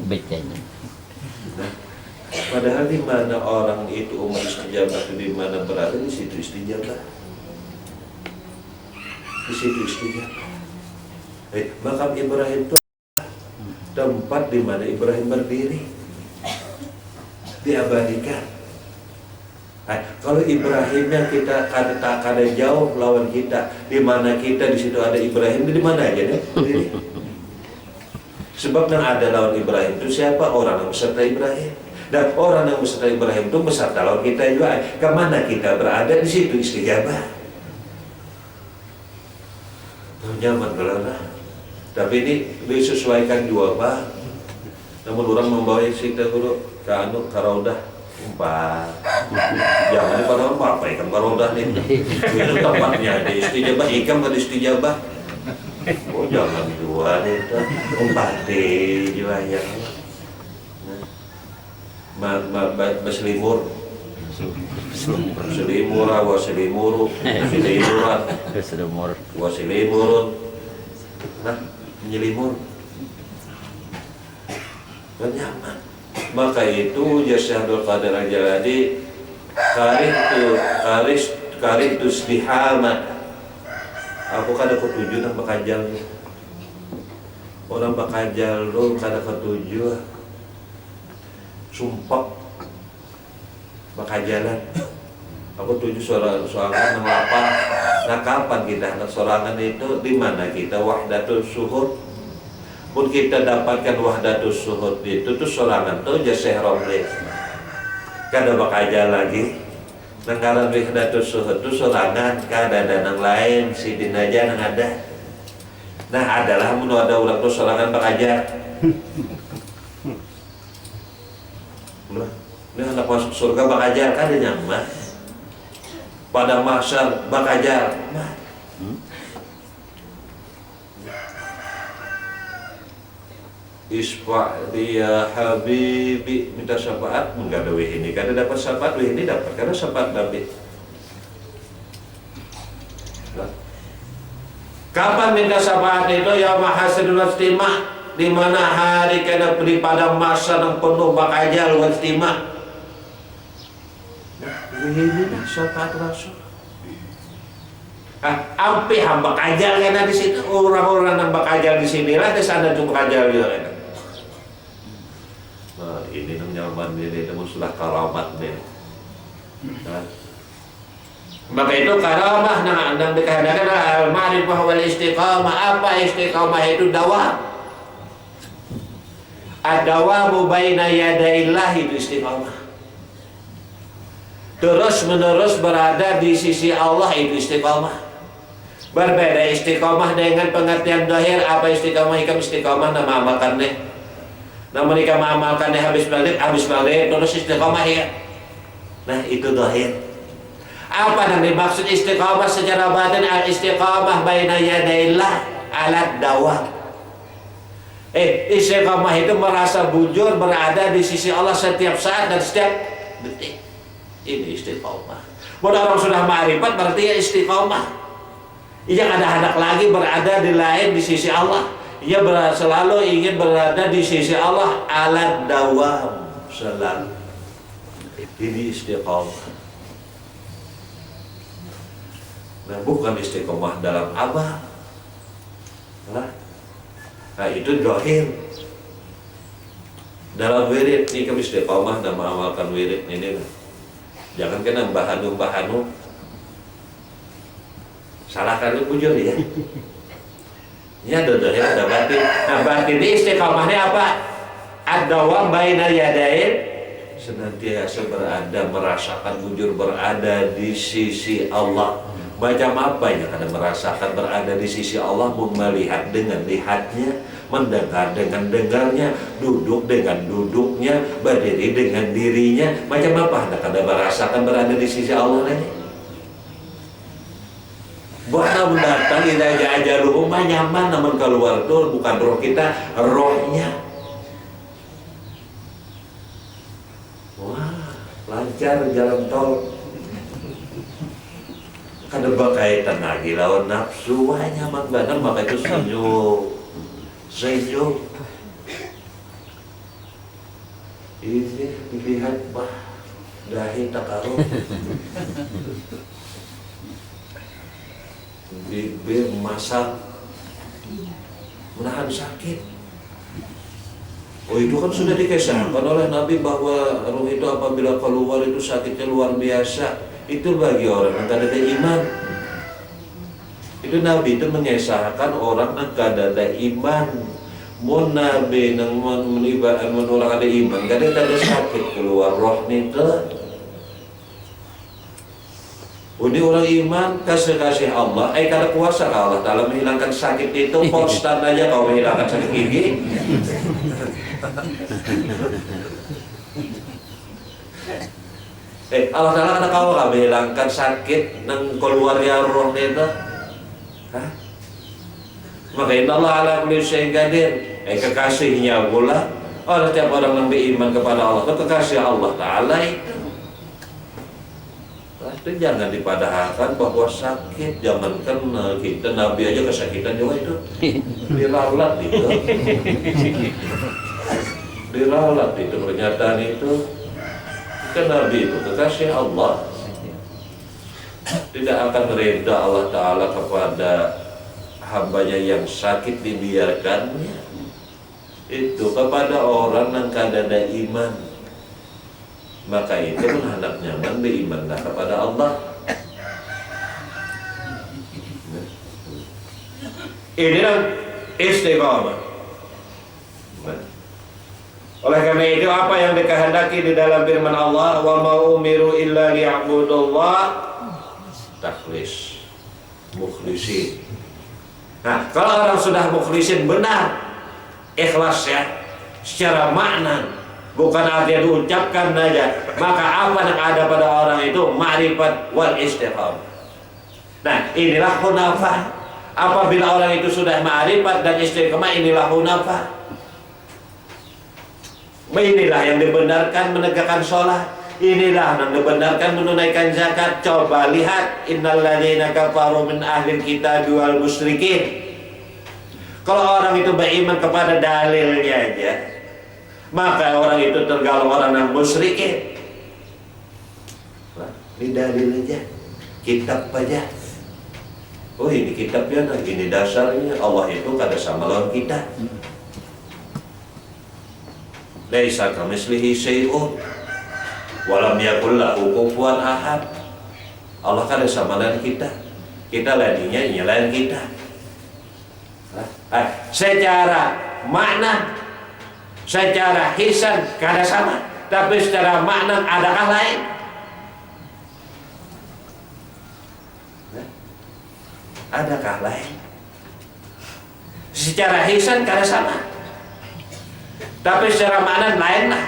S2: Becanya.
S1: Padahal di mana orang itu umat istijabah itu di mana berada, di situ istijabah. Di situ istijabah. Makam Ibrahim itu tempat di mana Ibrahim berdiri, diabadikan. Kalau Ibrahim yang kita kada jauh lawan kita, di mana kita di situ ada Ibrahim, di mana aja deh. Sebab yang ada lawan Ibrahim itu siapa? Orang yang beserta Ibrahim. Dan orang yang beserta Ibrahim itu beserta lawan kita juga. Kemana kita berada, di situ istijabah. Nyaman kalau tapi ini disesuaikan juga Pak. Namun orang membawa kita dulu ke karaudah umpat. Jangan pada apa ikan karaudah nih. Itu tempatnya di istijabah, ikan pada istijabah. Oh jangan jual itu umpati juga ya. Berselimur. Selimur, selimur. Nah, menyelimur dan nyaman. Maka itu Syekh Abdul Qadir Al-Jaladi karitus dihamat. Aku kada ketujuh nang bakajal. Orang bakajal lu kada ketujuh. Sumpah bakajalan. Aku tujuh sorangan nang lapar. Nah kapan kita anak sorangan itu, di mana kita wahdatul syuhud? Pun kita dapatkan wahdatul syuhud itu tuh sorangan tuh Syekh Romli. Kada bakaja lagi. Nangkaran wahdatul syuhud tuh sorangan, kada ada nang lain, sidin aja nang ada. Nah adalah mun ada ulang tuh sorangan bakaja. Ini anak masuk surga bakajar kada nyaman. Pada mahsyar bakajar. Isfa dia habibi, minta syafaat enggak ada ini kada dapat syafaat, ini dapat karena syafaat Nabi. Kapan minta syafaat itu? Ya mahasidul istimah, di mana hari kada di pada masa yang penuh bakajar wal istimah. Ini dah syafaat Rasul. Ampi hamba kajal kena di situ, orang-orang yang bakajal di sinilah, di sana tuh bakajal juga. Nah ini yang nyaman ini, namun sudah karamat nih. Nah. Maka itu karamah yang dikehendakkan al-ma'rifah wal istiqamah. Apa istiqamah itu? Dawam. Ad-dawamu baina yadaillahi itu istiqamah. Terus menerus berada di sisi Allah itu istiqamah. Berbeda istiqamah dengan pengertian dohir. Apa istiqamah? Istiqamah nama amalkannya. Namun ikam amalkannya habis maghrib terus istiqamah ya. Nah itu dohir. Apa yang dimaksud istiqamah secara batin? Al-istiqamah baina yadaillah alat dawam. Istiqamah itu merasa bujur berada di sisi Allah setiap saat dan setiap detik. Ini istiqamah. Kalau orang sudah ma'rifat berarti ya istiqamah. Ia ada hendak lagi berada di lain di sisi Allah. Ia selalu ingin berada di sisi Allah alat dawam selalu. Ini istiqamah. Nah bukan istiqamah dalam amal. Nah itu dohir. Dalam wirid ini kami istiqamah dan mengamalkan wirid ini. Jangan kena bahanu salahkan lu bujur ya. Ini ada dohir, ada batin. Nah batin ini istiqamahnya apa? Ad-dawam baina yadain senantiasa berada, merasakan bujur berada di sisi Allah. Macam apa yang Anda merasakan berada di sisi Allah? Melihat dengan lihatnya, mendengar dengan dengarnya, duduk dengan duduknya, berdiri dengan dirinya. Macam apa Anda merasakan berada di sisi Allah ini? Bahkan mendatang kita aja rumah nyaman, namun keluar tuh bukan roh kita, rohnya. Wah, lancar jalan tol. Kada berkaitan lagi lawan nafsu, wah nyaman banget, maka itu senyum. Ini dilihat bah, dahi takaruk, bibir masak, menahan sakit. Oh itu kan sudah dikisahkan oleh Nabi bahwa roh itu apabila keluar itu sakitnya luar biasa. Itu bagi orang yang tidak ada iman. Itu Nabi itu mengisahkan orang yang tidak ada iman. Mun Nabi yang menolak ada iman, tidak ada sakit keluar roh itu. Ini orang iman kasih Allah, kada kuasa Allah Ta'ala menghilangkan sakit itu. Konstan aja kau menghilangkan sakit gigi. Allah Ta'ala kata kau gak menghilangkan sakit nang keluarnya roh itu. Hah? Maka inna Allah ala kulli syai'in qadir. Kekasihnya pula setiap orang yang beriman kepada Allah itu kekasih Allah Ta'ala itu. Itu jangan dipadahkan bahwa sakit. Jangankan kita, Nabi aja kesakitan juga itu. Diralat itu. Diralat itu pernyataan itu. Kan Nabi itu kekasih Allah, tidak akan reda Allah Ta'ala kepada hambanya yang sakit dibiarkannya itu kepada orang yang kada ada iman. Maka itu menghadap nyaman berimanlah kepada Allah. Inilah istiqamah. Oleh karena itu apa yang dikehendaki di dalam firman Allah, wa ma umiru illa liya'budullah takhlis, mukhlisin. Nah, kalau orang sudah mukhlisin benar, ikhlas ya, secara makna, bukan artinya diucapkan saja, maka apa yang ada pada orang itu ma'rifat wal istiqamah. Nah, inilah hunafa. Apabila orang itu sudah ma'rifat dan istiqamah, inilah hunafa. Inilah yang dibenarkan menegakkan sholat. Inilah yang dibenarkan menunaikan zakat. Coba lihat, innalladzina kafaru min ahlil kitab wal musyrikin. Kalau orang itu beriman kepada dalilnya aja, maka orang itu tergolong orang yang musyrikin. Ini dalil aja, kitab aja. Oh ini kitabnya, nah ini dasarnya. Allah itu kada sama lawan kita. Laisa kamitslihi syai'un wa lam yakul lahu kufuwan ahad. Allah kada sama dengan kita. Kita lainnya lain kita. Secara makna, secara hisan kada sama, tapi secara makna adakah lain? Adakah lain? Secara hisan kada sama, tapi secara makna lain lah.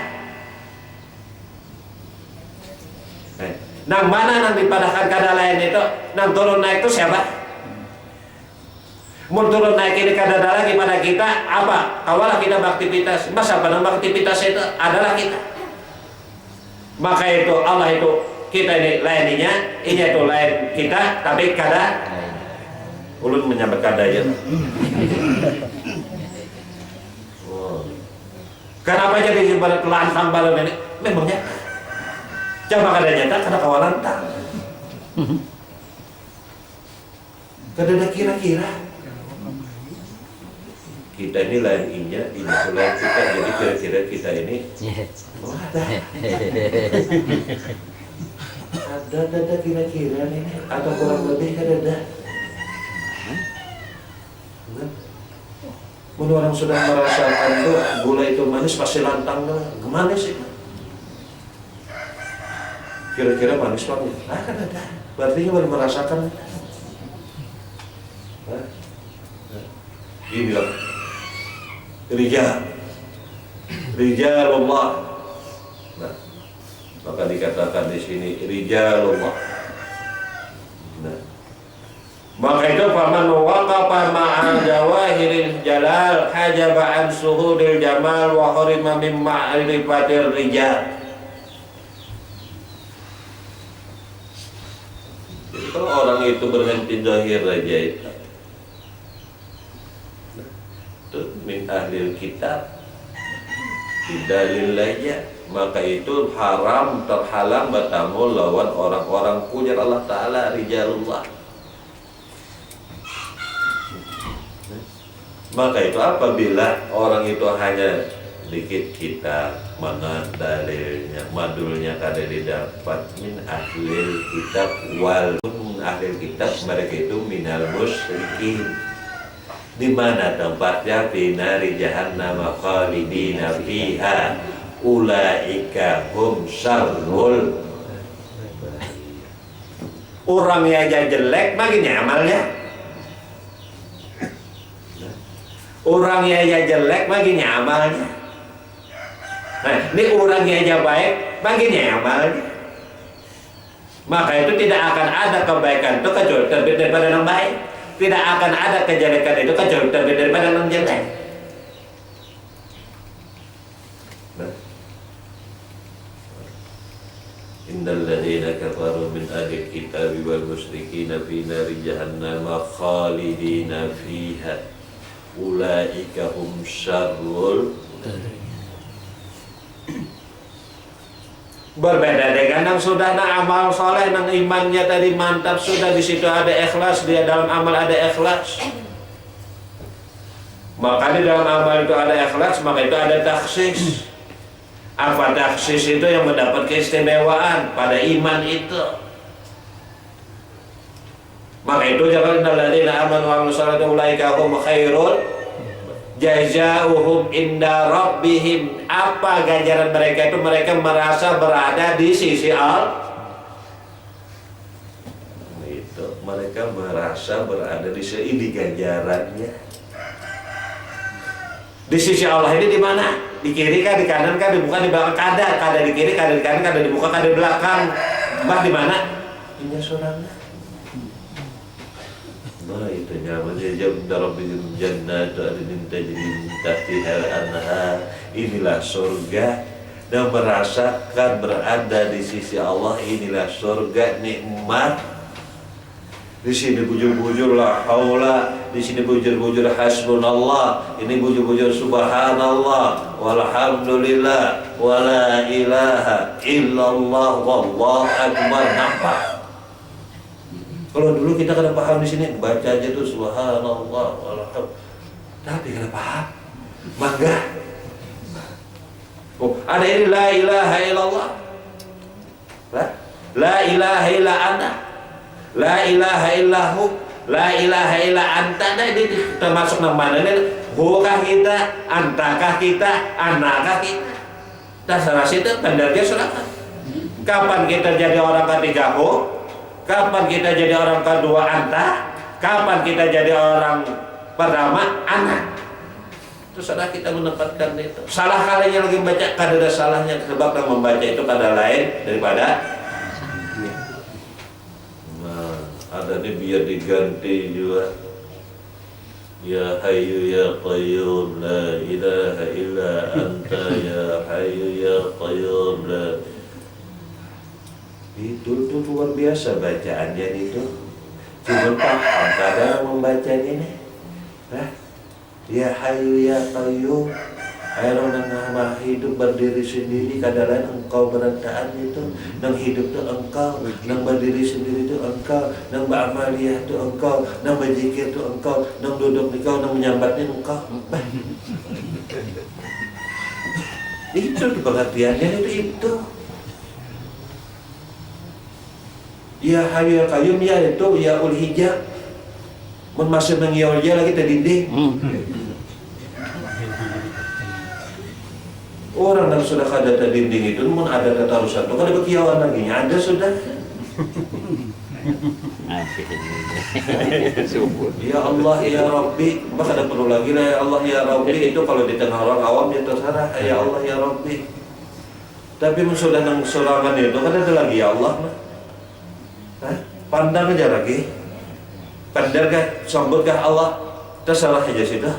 S1: Nang mana nang dipadahkan kada lain itu, nang turun naik itu siapa? Mun turun naik ini kada ada lagi pada kita apa? Awalah kita beraktivitas. Masa pada beraktivitas itu adalah kita. Maka itu Allah itu kita ini lainnya, ini itu lain kita, tapi kada. Ulun menyambut kada aja. Kenapa jadi ibarat lantang balon ini? Memangnya coba kada nyata kada kawalan tang. Kada ada kira-kira. Kita ini lain inya, ini lain kita. Jadi kira-kira kita ini ada kira-kira nih atau kurang lebih kada ada. Kalau orang sudah merasakan tuh gula itu manis pasti lantang lah, manis itu. kira-kira manis banget. Kan ada. Berarti baru merasakan. Inilah Rijalullah. Nah, maka dikatakan di sini Rijalullah. Nah, maka itu faman waqafa ma'a jawahiril jalal hajaba an suhudil jamal wa harima min ma'rifatil rijal. Jadi kalau orang itu berhenti zahir aja itu min ahlil kitab bidalil aja, maka itu haram terhalang bertamu lawan orang-orang punya Allah Ta'ala rijalullah. Maka itu apabila orang itu hanya dikit kitab, mana dalilnya, madulnya kada didapat min ahlil kitab, walaupun ahlil kitab mereka itu minal musyrikin. Di mana tempatnya fi nari jahannam khalidina fiha ulaika hum syarrul. Orangnya aja jelek baginya amalnya. Orangnya aja jelek baginya amalnya. Nah, ini orangnya aja baik baginya amalnya. Maka itu tidak akan ada kebaikan itu kecuali terbit daripada yang baik. Tidak akan ada kejelekan itu kecuali terbit daripada yang jelek. Innal ladzina kafaru min ahli kitabi wal musyrikina fi nari jahannam khalidina fiha ulaika hum syarrul. Berbeda dengan yang sudah amal soleh, yang imannya tadi mantap, sudah di situ ada ikhlas, dia dalam amal ada ikhlas. Maka di dalam amal itu ada ikhlas, maka itu ada taksis. Apa taksis itu yang mendapat keistimewaan pada iman itu. Maka itu jangan alladzina amanu wa amilus shalihati ulaika hum khairul jazaohum inda rabbihim. Apa ganjaran mereka itu? Mereka merasa berada di sisi Allah. Itu mereka merasa berada di sisi ini ganjarannya. Di sisi Allah ini di mana? Di kiri kah, di kanan kah, di bukan, di belakang? Kada di kiri, kada di kanan, kada di muka, kada di belakang. Mbah di mana? Ini surangnya. Nah itu nyamannya Rabbihim jannatu adnin tajri min tahtiha al-anhar. Inilah surga, dan merasakan berada di sisi Allah. Inilah surga nikmat. Di sini bujur-bujur la haula, di sini bujur-bujur hasbunallah, ini bujur-bujur subhanallah walhamdulillah wala ilaha illallah wallahu akbar. Nampak? Kalau dulu kita kada paham di sini, baca aja tuh subhanallah walhamdulillah. Tapi kada paham. Mangga. Oh, ada ini la ilaha illallah. La ilaha illa anta. La ilaha illahu, la ilaha illa anta. Nah ini termasuk nama ini. Hukah kita, antakah kita, anakah kita. Dasar itu pendernya silakan. Kapan kita jadi orang ketiga hu? Kapan kita jadi orang kedua anta? Kapan kita jadi orang pertama anak? Terus ada kita menempatkan itu. Salah kalinya lagi baca, kada ada salahnya. Sebab yang membaca itu kada lain daripada ada nih biar diganti juga. Ya Hayyu ya Qayyum la ilaha illa anta ya Hayyu ya Qayyum la. Itu luar biasa bacaannya itu. Cuma paham kadang membacanya nih. Ya Hayyu ya Qayyum. Ayo nang hidup berdiri sendiri, kadang engkau berantaan itu, nang hidup itu engkau, nang berdiri sendiri itu engkau, nang beramaliyah itu engkau, nang berzikir itu engkau, nang duduk engkau, nang menyambatnya engkau. Itu pengertiannya itu. Ya Hayyu ya Qayyum ya itu ya ul hijab. Mun masih nang ya lagi tadi dinding. Orang yang sudah kada ada dinding itu, mun ada ketarusan itu kada berkiawan lagi, ada sudah. Ya Allah ya Rabbi, maka ada perlu lagi lah ya Allah ya Rabbi itu kalau di tengah orang awam ya terserah ya Allah ya Rabbi. Tapi sudah nang sorangan itu kan ada lagi ya Allah mah. Pandang aja lagi. Pandang kah, sambutkah Allah, terserah aja sudah.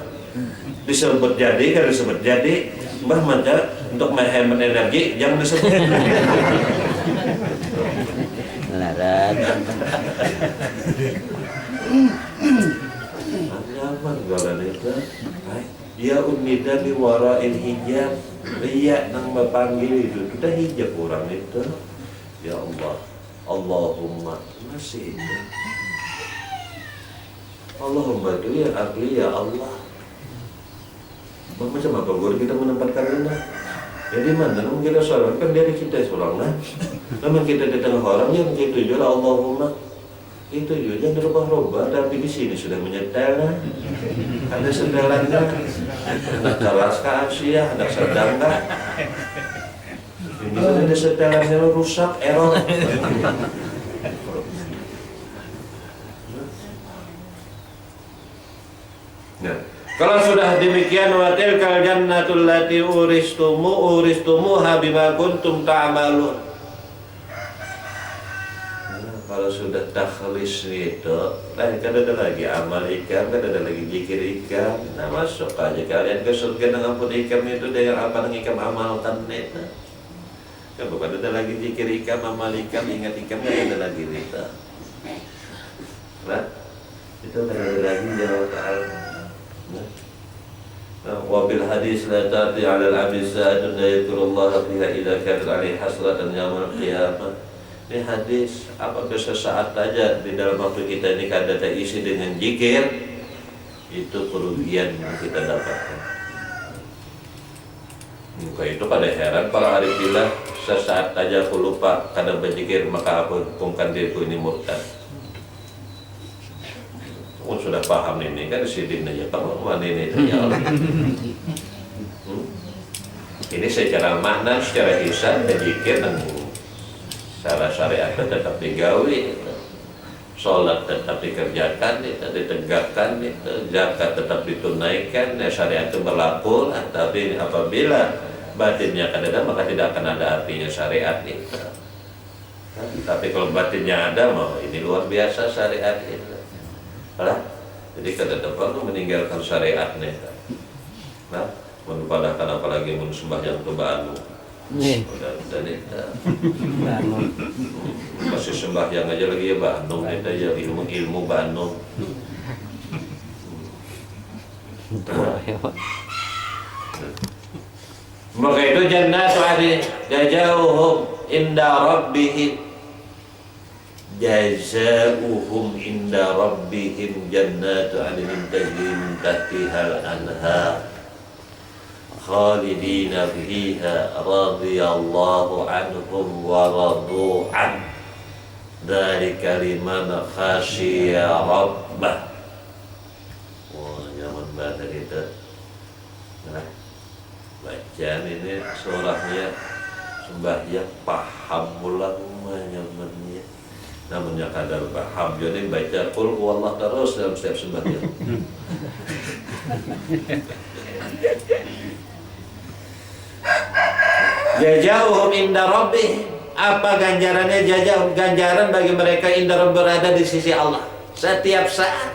S1: Disebut jadi kan disebut jadi, mbah manja untuk menghemat energi jangan disebut.
S2: Larat.
S1: Nyaman galan itu. Ya umida di wara'il hijab. Iya nang mepanggil itu sudah hijab orang itu. Ya Allah, Allahumma masih itu. Allahumma itu ya akli ya Allah. Macam apa guru kita menempatkan ini? Ya di mana? Namun kita seorang kan dari kita seorang nah. Namun kita di tengah orang yang itu juga Allahumma itu juga jangan berubah-ubah. Tapi di sini sudah menyetel nah. Ada setelannya. Anak keras ke Asia, anak sedang kah? Ini kan ada setelannya rusak, error. Nah, kalau sudah demikian wa tilkal jannatul lati uristumuha bima kuntum ta'malun. Kalau sudah takhlis itu, kan ada lagi amal ikam, kan ada lagi zikir ikam. Nah masuk aja kalian ke surga dengan ampun ikam itu dengan apa yang ikam amalkan itu. Kan bukan ada lagi zikir ikam, amal ikam, ingat ikam, kan ada lagi itu. Nah, itu kan ada lagi jawab ta'ala. Wabil hadis la ta'ti 'ala al-'abdi sa'atun la yadhkurullaha fiha idza kanat 'alaihi hasratan yaumil qiyamah. Ini hadis, apabila sesaat saja di dalam waktu kita ini kada terisi dengan zikir, itu kerugian yang kita dapatkan. Maka itu pada heran para arif billah, sesaat saja aku lupa kada berzikir maka aku hukumkan diriku ini murtad. Oh, sudah paham ini kan sidin aja pengumuman ini ya Allah. Ini secara makna, secara hisab dan zikir dan secara syariat tetap digawi, sholat tetap dikerjakan, ditegakkan, zakat tetap ditunaikan, syariat itu berlaku. Tapi apabila batinnya kada maka tidak akan ada artinya syariat itu. Tapi kalau batinnya ada, mau ini luar biasa syariat itu. Jadi kada perlu meninggalkan syariatnya. Nah, menupadakan apalagi sembahyang ke Banu. Dan itu masih sembahyang aja lagi ya Banu, itu ya ilmu Banu. Maka itu jannatu adin jazauhum inda rabbihim jazaohum inda rabbihim jannatu adnin tajri min tahtiha al-anhar khalidina fiha radhiyallahu anhum wa radu an dzalika liman khashiya rabbah. Wah, nyaman banget itu. Nah, bacaan ini surahnya sembahyang paham pulang nyamannya. Namun yang kadar paham jadi baca qul huwallahu terus dalam setiap sembahyang. Jazauhum inda rabbih, apa ganjarannya? Ganjaran bagi mereka inda rabbih, berada di sisi Allah setiap saat.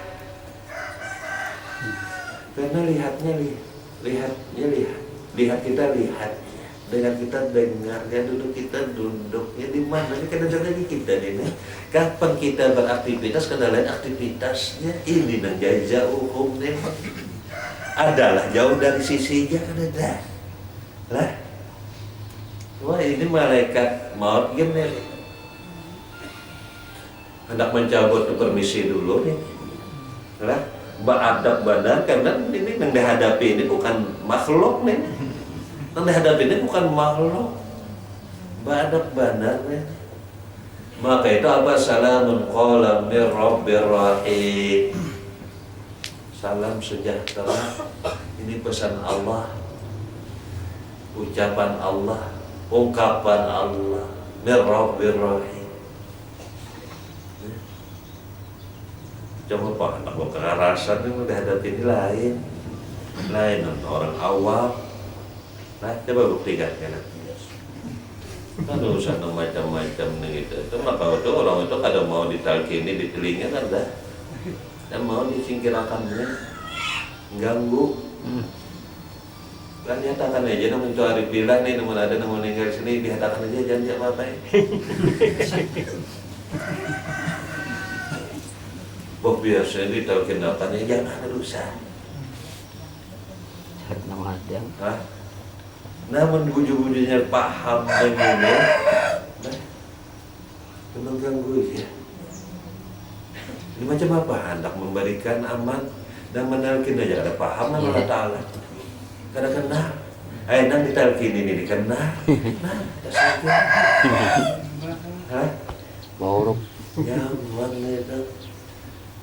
S1: Karena lihat kita lihat, dengan kita dengar, ya duduk kita duduk, ya di mana kadang-kadang kita ini. Kapan kita beraktivitas, kada lain aktivitasnya ini dan jazauhum adalah jauh dari sisinya kada lah. Wah, ini malaikat maut gini hendak mencabut permisi dulu nih lah, beradab badan karena ini yang dihadapi ini bukan makhluk nih, yang dihadapi ini bukan makhluk, beradab badan nih. Maka itu apa? Salamun qawlan mir rabbir rahim, salam sejahtera, ini pesan Allah ucapan Allah, ungkapan Allah, Mir Rabbir Rahim. Coba Pak, anak kekerasan ini udah hadapi ini lain orang awam. Nah, coba buktikan kan. Kan urusan macam-macam gitu. Itu maka itu orang itu kadang mau ditalkini di telinga kan dah. Dan mau disingkirkannya, ganggu. Kan nyatakan aja namun itu hari bilang nih, namun ada namun meninggal sini dihatakan aja jangan apa-apa. Boh biasa ditalkinakannya jangan ada dosa. Hah? Namun buju-bujunya paham begini, itu mengganggu ya. Ini macam apa? Hendak memberikan aman dan menalkin aja ada paham nama Allah Ta'ala. Karena kena, nang ditalkin ini dikena, nah, tak sakit. Hah?
S2: Borok.
S1: Nyaman itu.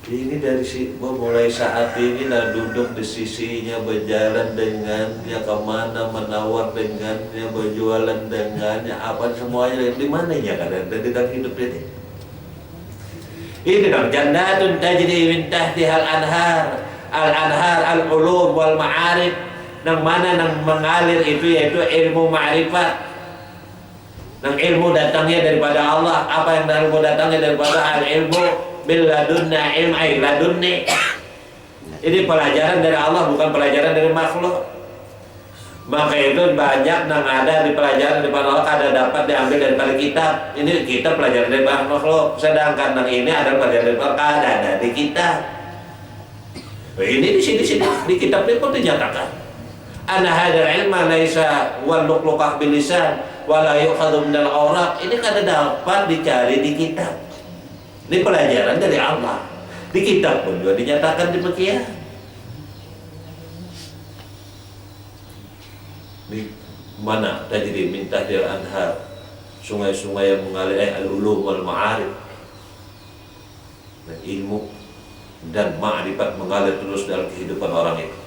S1: Ini dari mulai saat ini lah duduk di sisinya, berjalan dengannya, kemana menawar dengannya, berjualan dengannya, apa semuanya di mananya kadang di dalam hidup ini. Ini dong jannatun tajri min tahtihal anhar, al-anhar al-ulum wal ma'arif, nang mana nang mengalir itu yaitu ilmu ma'rifat. Nang ilmu datangnya daripada Allah, apa yang ilmu datangnya daripada al-ilmu bil ladunna ilm ay ladunni. Ini pelajaran dari Allah, bukan pelajaran dari makhluk. Maka itu banyak yang ada di pelajaran daripada Allah ada dapat diambil daripada kitab. Ini kita pelajaran dari makhluk, sedangkan yang ini adalah pelajaran daripada ada di kitab. Ini di sini di kitab ini pun dinyatakan. Ana hadzal ilma laisa wal luqluqah bil lisan wa la yu'khadhu minal awraq. Ini kada dapat dicari di kitab. Ini pelajaran dari Allah. Di kitab pun juga dinyatakan demikian. Di mana tajri min tahdil anhar, sungai-sungai yang mengalir al-ulum wal ma'arif, dan ilmu dan ma'rifat mengalir terus dalam kehidupan orang itu.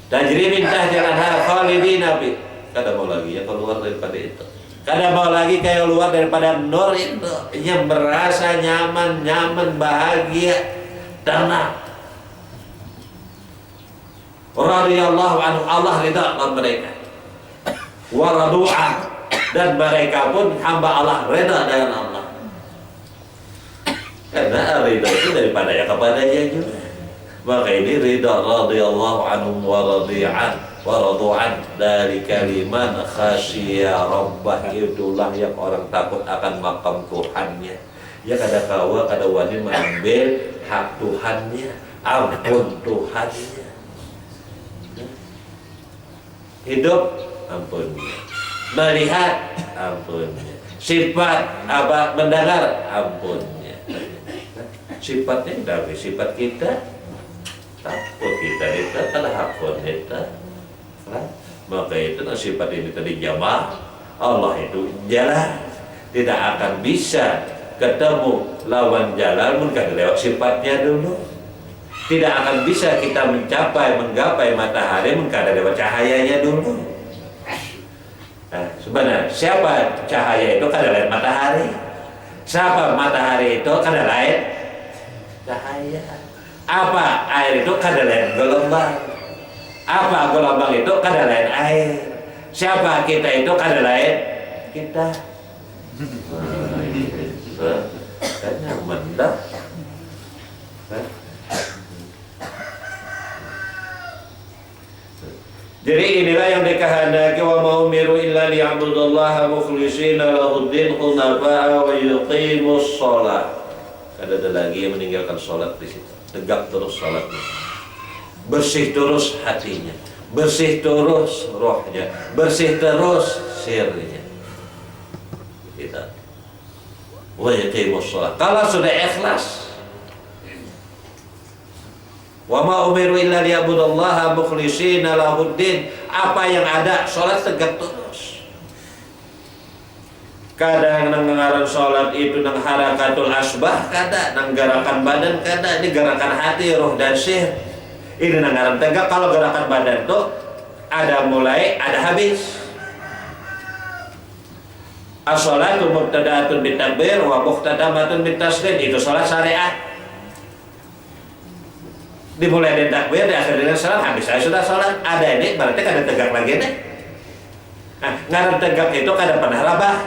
S1: Tajri min tahdil anhar khalidina bi. Kada mau lagi ya keluar daripada itu. Kada mau lagi kayak keluar daripada nur itu yang merasa nyaman, bahagia, tenang. Radhiyallahu anhu, Allah ridha dengan mereka. Wa radu'an, dan mereka pun hamba Allah ridha dengan Allah. Karena ridha itu daripada ya kepadanya juga. Maka ini ridha radhiyallahu anhu wa radi'an wa radu'an dari kalimat khasyiya rabbah, itulah yang orang takut akan makam Tuhannya. Ya kada kawa kada wani mengambil hak Tuhannya, ampun Tuhannya. Hidup ampunnya, melihat ampunnya, sifat apa mendengar ampunnya. Sifatnya dari sifat kita, takut kita itu kada hakun kita. Maka itu sifat ini tadi jamaah Allah itu jalan, tidak akan bisa ketemu lawan jalan mungkin lewat sifatnya dulu. Tidak akan bisa kita menggapai matahari mungkin lewat cahayanya dulu. Nah, sebenarnya siapa cahaya itu kada lain matahari, siapa matahari itu kada lain cahaya, apa air itu kada lain gelombang, apa gelombang itu kada lain air, siapa kita itu kada lain kita. Kan nyaman dah. Jadi inilah yang dikehendaki, wa ma umiru illa liya'budullaha mukhlishina lahuddin hunafa'a wa yuqimus shalah. Kada ada lagi yang meninggalkan salat di situ. Tegak terus salatnya. Bersih terus hatinya, bersih terus rohnya, bersih terus sirnya. Kita wa yuqimus shalah. Kalau sudah ikhlas, wa ma umiru illa liya'budullaha mukhlishina lahuddin, apa yang ada salat tegak terus. kadang ngaran sholat itu nang harakatul asbah, kada nang gerakan badan, kada ini gerakan hati, roh dan sihir. Ini nang ngaran tegak. Kalau gerakan badan tuh ada mulai, ada habis. As-sholatu mubtada'atun bitakbir wa muqtadamatun bitaslim. Itu sholat syariat. Dimulai dari takbir, di akhir dengan sholat, habis saya sudah sholat. Ada ini berarti kada tegak lagi nih. Nah, ngaran tegak itu kada pernah rabah.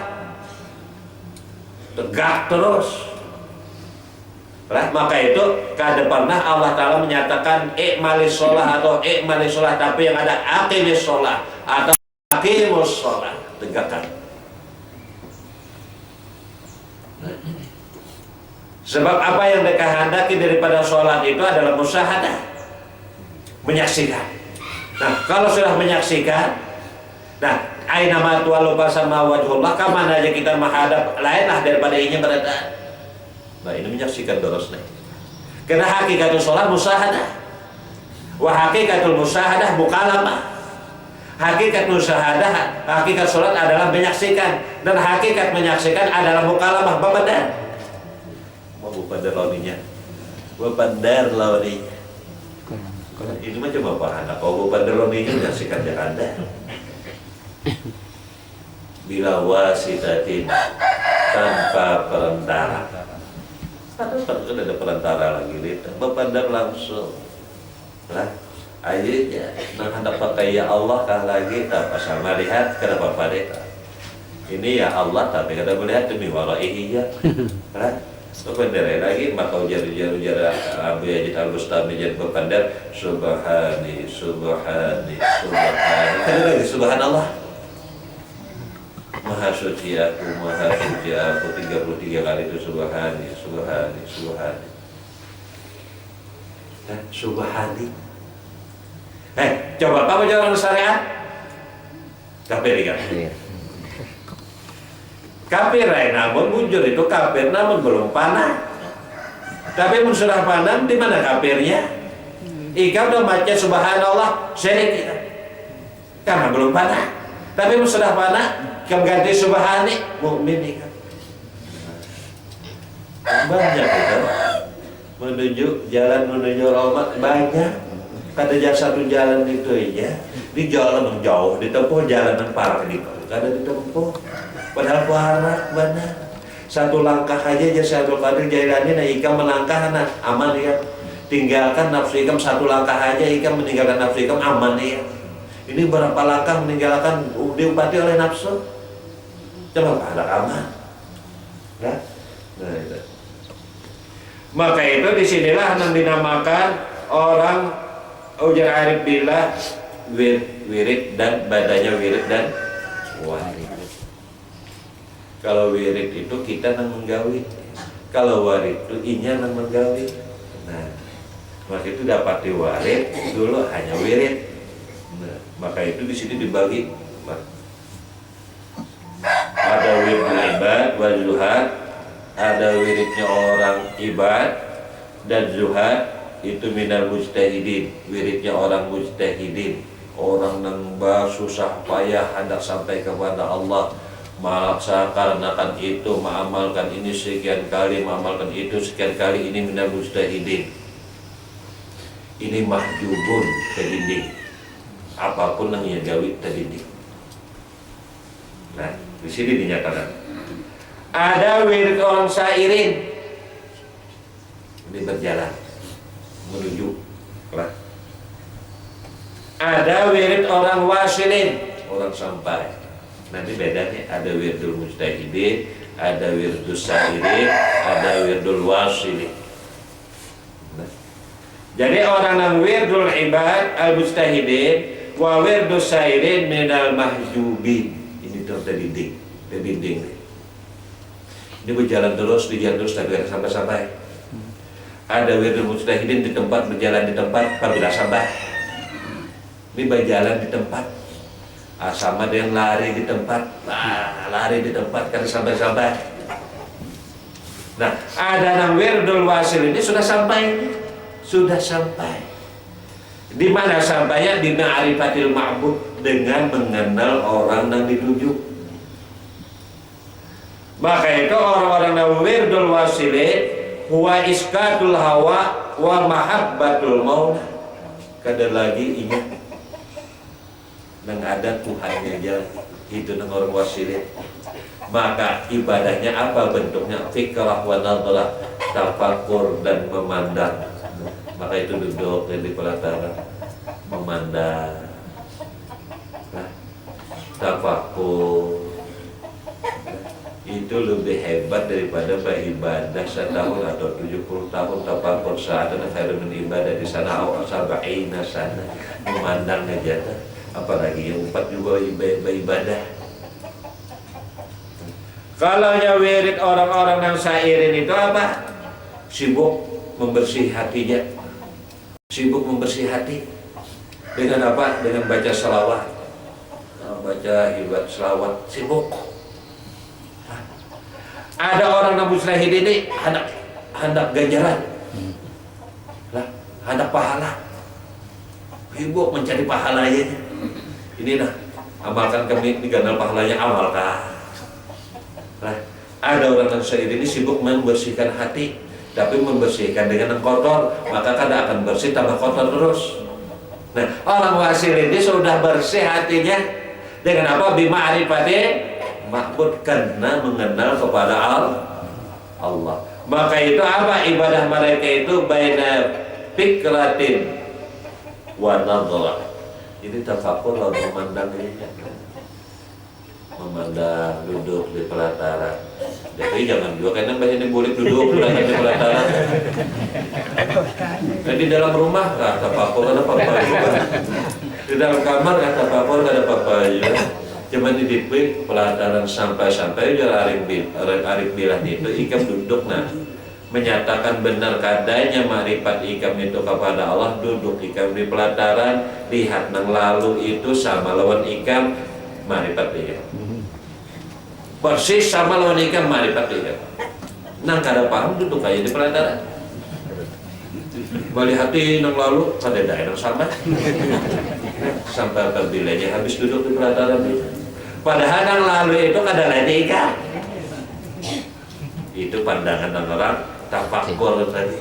S1: Tegak terus. Nah, maka itu kada pernah Allah Ta'ala menyatakan i'malis sholah atau i'malis sholah, tapi yang ada aqimis sholah atau aqimus sholah, tegakkan. Sebab apa yang dikehendaki daripada sholat itu adalah musyahadah, menyaksikan. Nah, kalau sudah menyaksikan, nah, aina ma tuwallu fasama wajhullah, kemana aja kita menghadap, lainlah daripada ini berada. Nah, ini menyaksikan terusnya. Karena hakikatul sholat musyahadah, wa hakikatul musyahadah mukalamah. Hakikat musyahadah, hakikat sholat adalah menyaksikan, dan hakikat menyaksikan adalah mukalamah, babadar. Babadar launinya, babadar launinya. Ini mah cuma bahan. Kalau babadar launinya menyaksikan yang ada. Bila wasitatin, tanpa perantara. Kan ada perantara lagi, babadar langsung. Lah, akhirnya menghadap pakai ya Allah kah lagi tak sama lihat kenapa pada ini ya Allah tapi kada melihat demi walaihi ya. Lah, berbandar lagi maka ujar Abu Yazid Al-Bustami jadi berbandar subhani subhani subhani. Kada lagi subhanallah. Maha suci aku 33 kali itu subhani subhani subhani. Subhani. Coba kamu jalan syariat. Kafir kan? Kafir namun muncul itu kafir namun belum panah. Tapi mun sudah panah di mana kafirnya? Ikam udah baca subhanallah syirik kita. Karena belum panah. Tapi mun sudah panah, kamu ganti subhani mukmin ikam. Banyak itu menuju jalan menuju rahmat banyak. Kada jalan satu jalan itu aja. Di jalan yang jauh ditempuh, jalan yang parah di kada ditempuh. Padahal parah benar. Satu langkah aja Syaikhul Qadir Jailani nah ikam melangkah nah aman ya. Tinggalkan nafsu ikam satu langkah aja ikam meninggalkan nafsu ikam aman ya. Ini berapa langkah meninggalkan diupati oleh nafsu? Coba ada aman. Ya? Nah itu. Maka itu disinilah yang dinamakan orang ujar arif billah wirid dan badannya wirid dan warid. Kalau wirid itu kita nang menggawi, kalau warid itu inya nang menggawi. Nah, maka itu dapat warid dulu hanya wirid. Nah, maka itu di sini dibagi. Ada wirid ibad wal zuhad, ada wiridnya orang ibad dan zuhad. Itu minal mujtahidin, wiridnya orang mujtahidin, orang yang susah payah hendak sampai kepada Allah, melaksanakan itu, mengamalkan ini sekian kali, mengamalkan itu sekian kali. Ini minal mujtahidin. Ini mahjubun tadinding, apapun yang ia gawi tadinding. Nah, di sini dinyatakan ada wirid orang sairin, ini berjalan menuju lah. Ada wirid orang wasilin, orang sampai. Nanti bedanya ada wirdul mujtahidin, ada wirdul sairin, ada wirdul wasilin. Nah. Jadi orang yang wirdul ibad al mujtahidin wa wirdul sairin minal mahjubin. Ini terdinding. Ini berjalan terus tapi sampai-sampai. Ada wirdul mujtahidin di tempat, berjalan di tempat apabila sampai. Ini berjalan di tempat sama dengan lari di tempat. Lari di tempat kan sampai-sampai. Nah, ada nang wirdul wasil ini sudah sampai. Di mana sampainya? Di ma'rifatil ma'bud, dengan mengenal orang yang dituju. Maka itu orang-orang yang wirdul wasilah huwa iskatul hawa wa mahabbatul maut. Kada lagi ingat nang ada Tuhannya aja, itu nang orang wasilah. Maka ibadahnya apa bentuknya? Fikrah wa nadhlah, tafakur dan memandang. Maka itu duduk di pelataran memandang, tafakur. Itu lebih hebat daripada beribadah setahun atau 70 tahun tafakur saat ada khairun ibadah di sana atau sab'ina sana memandang aja. Apalagi yang 4 juga ibadah. Kalau wirid orang-orang yang sairin itu apa? Sibuk membersih hatinya, sibuk membersih hati dengan apa? Dengan baca selawat, baca ibadah selawat, sibuk. Ada orang yang mustahil ini hendak ganjaran, hendak pahala, sibuk mencari pahalanya. Ini nah, amalkan kami digandal pahalanya, amalkan. Nah, ada orang yang syair ini sibuk membersihkan hati, tapi membersihkan dengan yang kotor, maka kada akan bersih, tambah kotor terus. Nah, orang wasil ini sudah bersih hatinya dengan apa? Bima'rifati ma'bud, karena mengenal kepada Allah. Maka itu apa? Ibadah mereka itu baina fikratin wa nadhlah. Ini tafakur lalu memandang ini. Memandang, duduk di pelataran. Jadi jangan juga karena bahasa ini boleh duduk di pelataran. Di dalam rumah nggak ada apa-apa, ada apa-apa juga. Di dalam kamar nggak ada apa-apa, nggak ada apa-apa juga. Cuma di depan pelataran sampai Arif bilang itu ikam duduk nah, menyatakan benar kadanya makrifat ikam itu kepada Allah. Duduk ikam di pelataran, lihat nang lalu itu sama lawan ikam makrifat ikam. Persis sama lawan ikam makrifat ikam. Nang kada paham duduk aja di pelataran. Balik hati nang lalu kada ada yang sama. Sampai terbilanya habis duduk di pelataran itu. Padahal nang lalu itu kada lain ikam. Itu pandangan orang tafakur tadi.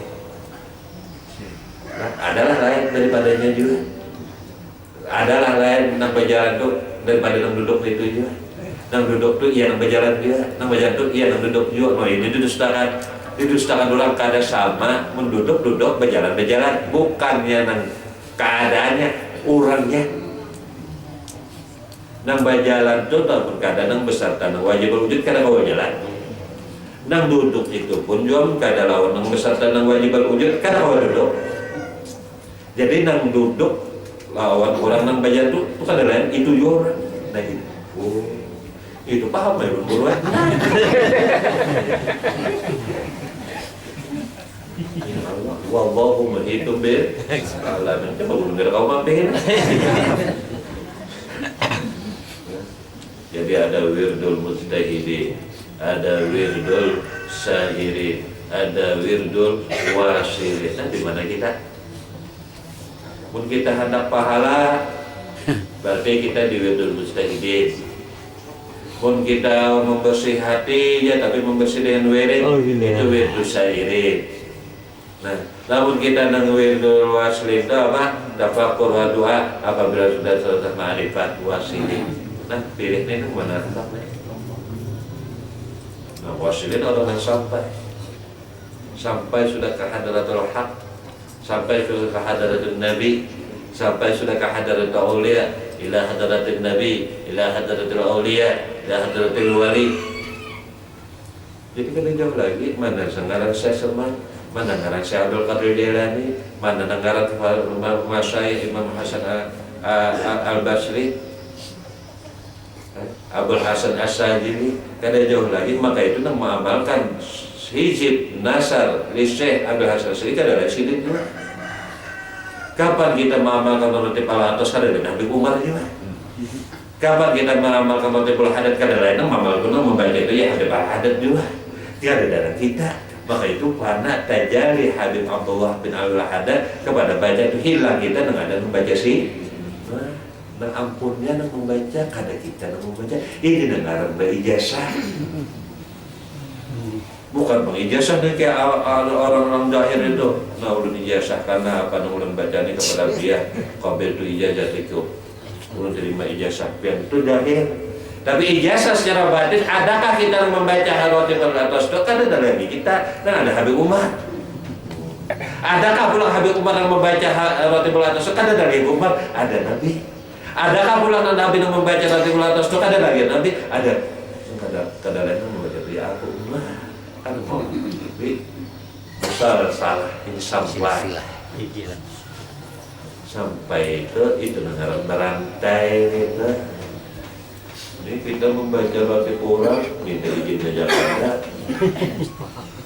S1: Nah, adalah lain daripadanya juga. Adalah lain nang berjalan tuh daripada nang duduk itu juga. Nang duduk tuh iya nang berjalan dia, nang berjalan tuh iya nang duduk juga. No, ini didustakan orang kada sama, menduduk berjalan bukannya nang keadaannya, orangnya. Nang berjalan tuh ataupun kada nang besar tanah wajib berwujud kada bawa jalan. Nang duduk itu pun juga kada lawan nang besar tanah wajib berwujud kada bawa duduk. Jadi nang duduk lawan orang nang berjalan tuh kada lain itu juga orang. Nah gitu. Oh. Itu paham ya buruan. Wallahu muhitum bil alamin. Coba bener kau mampir. Jadi ada wirdul mujtahidi, ada wirdul syairi, ada wirdul wasili. Nah, di mana kita? Mun kita hendak pahala, berarti kita di wirdul mujtahidi. Pun kita membersih hati ya, tapi membersih dengan wirid itu wirdul syairi. Nah, namun kita nang wirdul wasli itu apa? Tafakur wa doa apabila sudah selesai ma'rifat wasili. Nah, pilih ini mana tempatnya? Nah, wasilin orang yang sampai sudah ke hadratul haq, sampai sudah ke hadratul nabi, sampai sudah ke hadratul aulia, ila hadratul nabi, ila hadratul aulia, ila hadratul wali. Jadi kan jauh lagi mana senggarang saya Selman, mana ngarang saya Abdul Qadir Jailani, mana ngarang Masyayikh Imam Hasan Al-Basri, Abul Hasan As-Sajili, kada jauh lagi. Maka itu nang mengamalkan hizib nasar li Syekh Abul Hasan As-Sajili kada ada silin juga. Kapan kita mengamalkan menurut pala atas kada ada Nabi Umar juga. Kapan kita mengamalkan menurut hadat kada lain nang mengamalkan membaca itu ya ada hadat juga. Tiada dalam kita. Maka itu karena tajali Habib Abdullah bin Al-Haddad kepada baca itu hilang kita dengan ada membaca sih. Nang ampunnya nang membaca kada kita nang membaca ini dengaran berijazah. Bukan mengijazah nih kayak orang-orang dahir itu. Nah ulun ijazah karena apa ulun bacanya kepada dia qabel tu ijazah itu. Ulun terima ijazah yang itu dahir. Tapi ijazah secara batin, adakah kita membaca Rotibul Athos? Kan ada lagi kita dan ada Habib Umar. Adakah pula Habib Umar yang membaca Rotibul Athos? Kan ada lagi Umar, ada Nabi. Adakah pula Nabi yang membaca Rotibul Athos? Kan ada lagi Nabi, ada. Kadang-kadang membaca dia aku Umar. Kan mau lebih besar salah ini sampai itu negara berantai itu. Ini kita membaca batik orang minta izin aja ada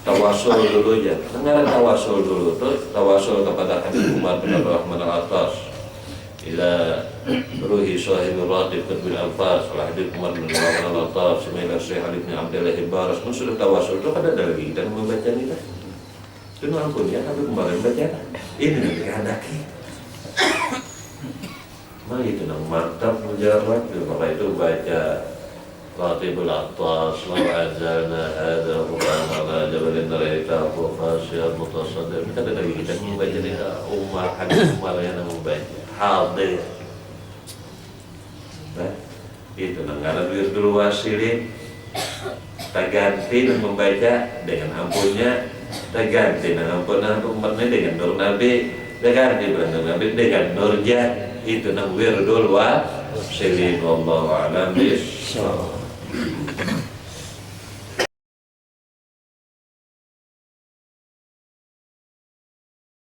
S1: tawasul dulu ya, negara tawasul dulu tuh tawasul kepada Habib Umar bin Rahman al-Athas ila ruhi sahib ratib bil alfaz salah Habib Umar bin Rahman al-Athas semaila Syekh Ali bin Abdullah Baras sudah tawasul itu ada lagi dan membaca ini kan itu ampun ya Habib Umar membaca ini nanti anaknya mah itu nang mantap mujarab maka itu baca Ratibul Athas law anzalna hadha Qur'an ala jabalin ra'aytahu khashi'an mutasaddian kita ada lagi kita membaca ini Umar Habib Umar yang membaca hadir. Nah, itu nanggaran dulu wasilin tak ganti dan membaca dengan ampunnya tak ganti dengan ampunnya umatnya dengan nur Nabi tak ganti dengan Nabi dengan nurnya itu nang wirdul wasilin wallahu a'lam bishawab.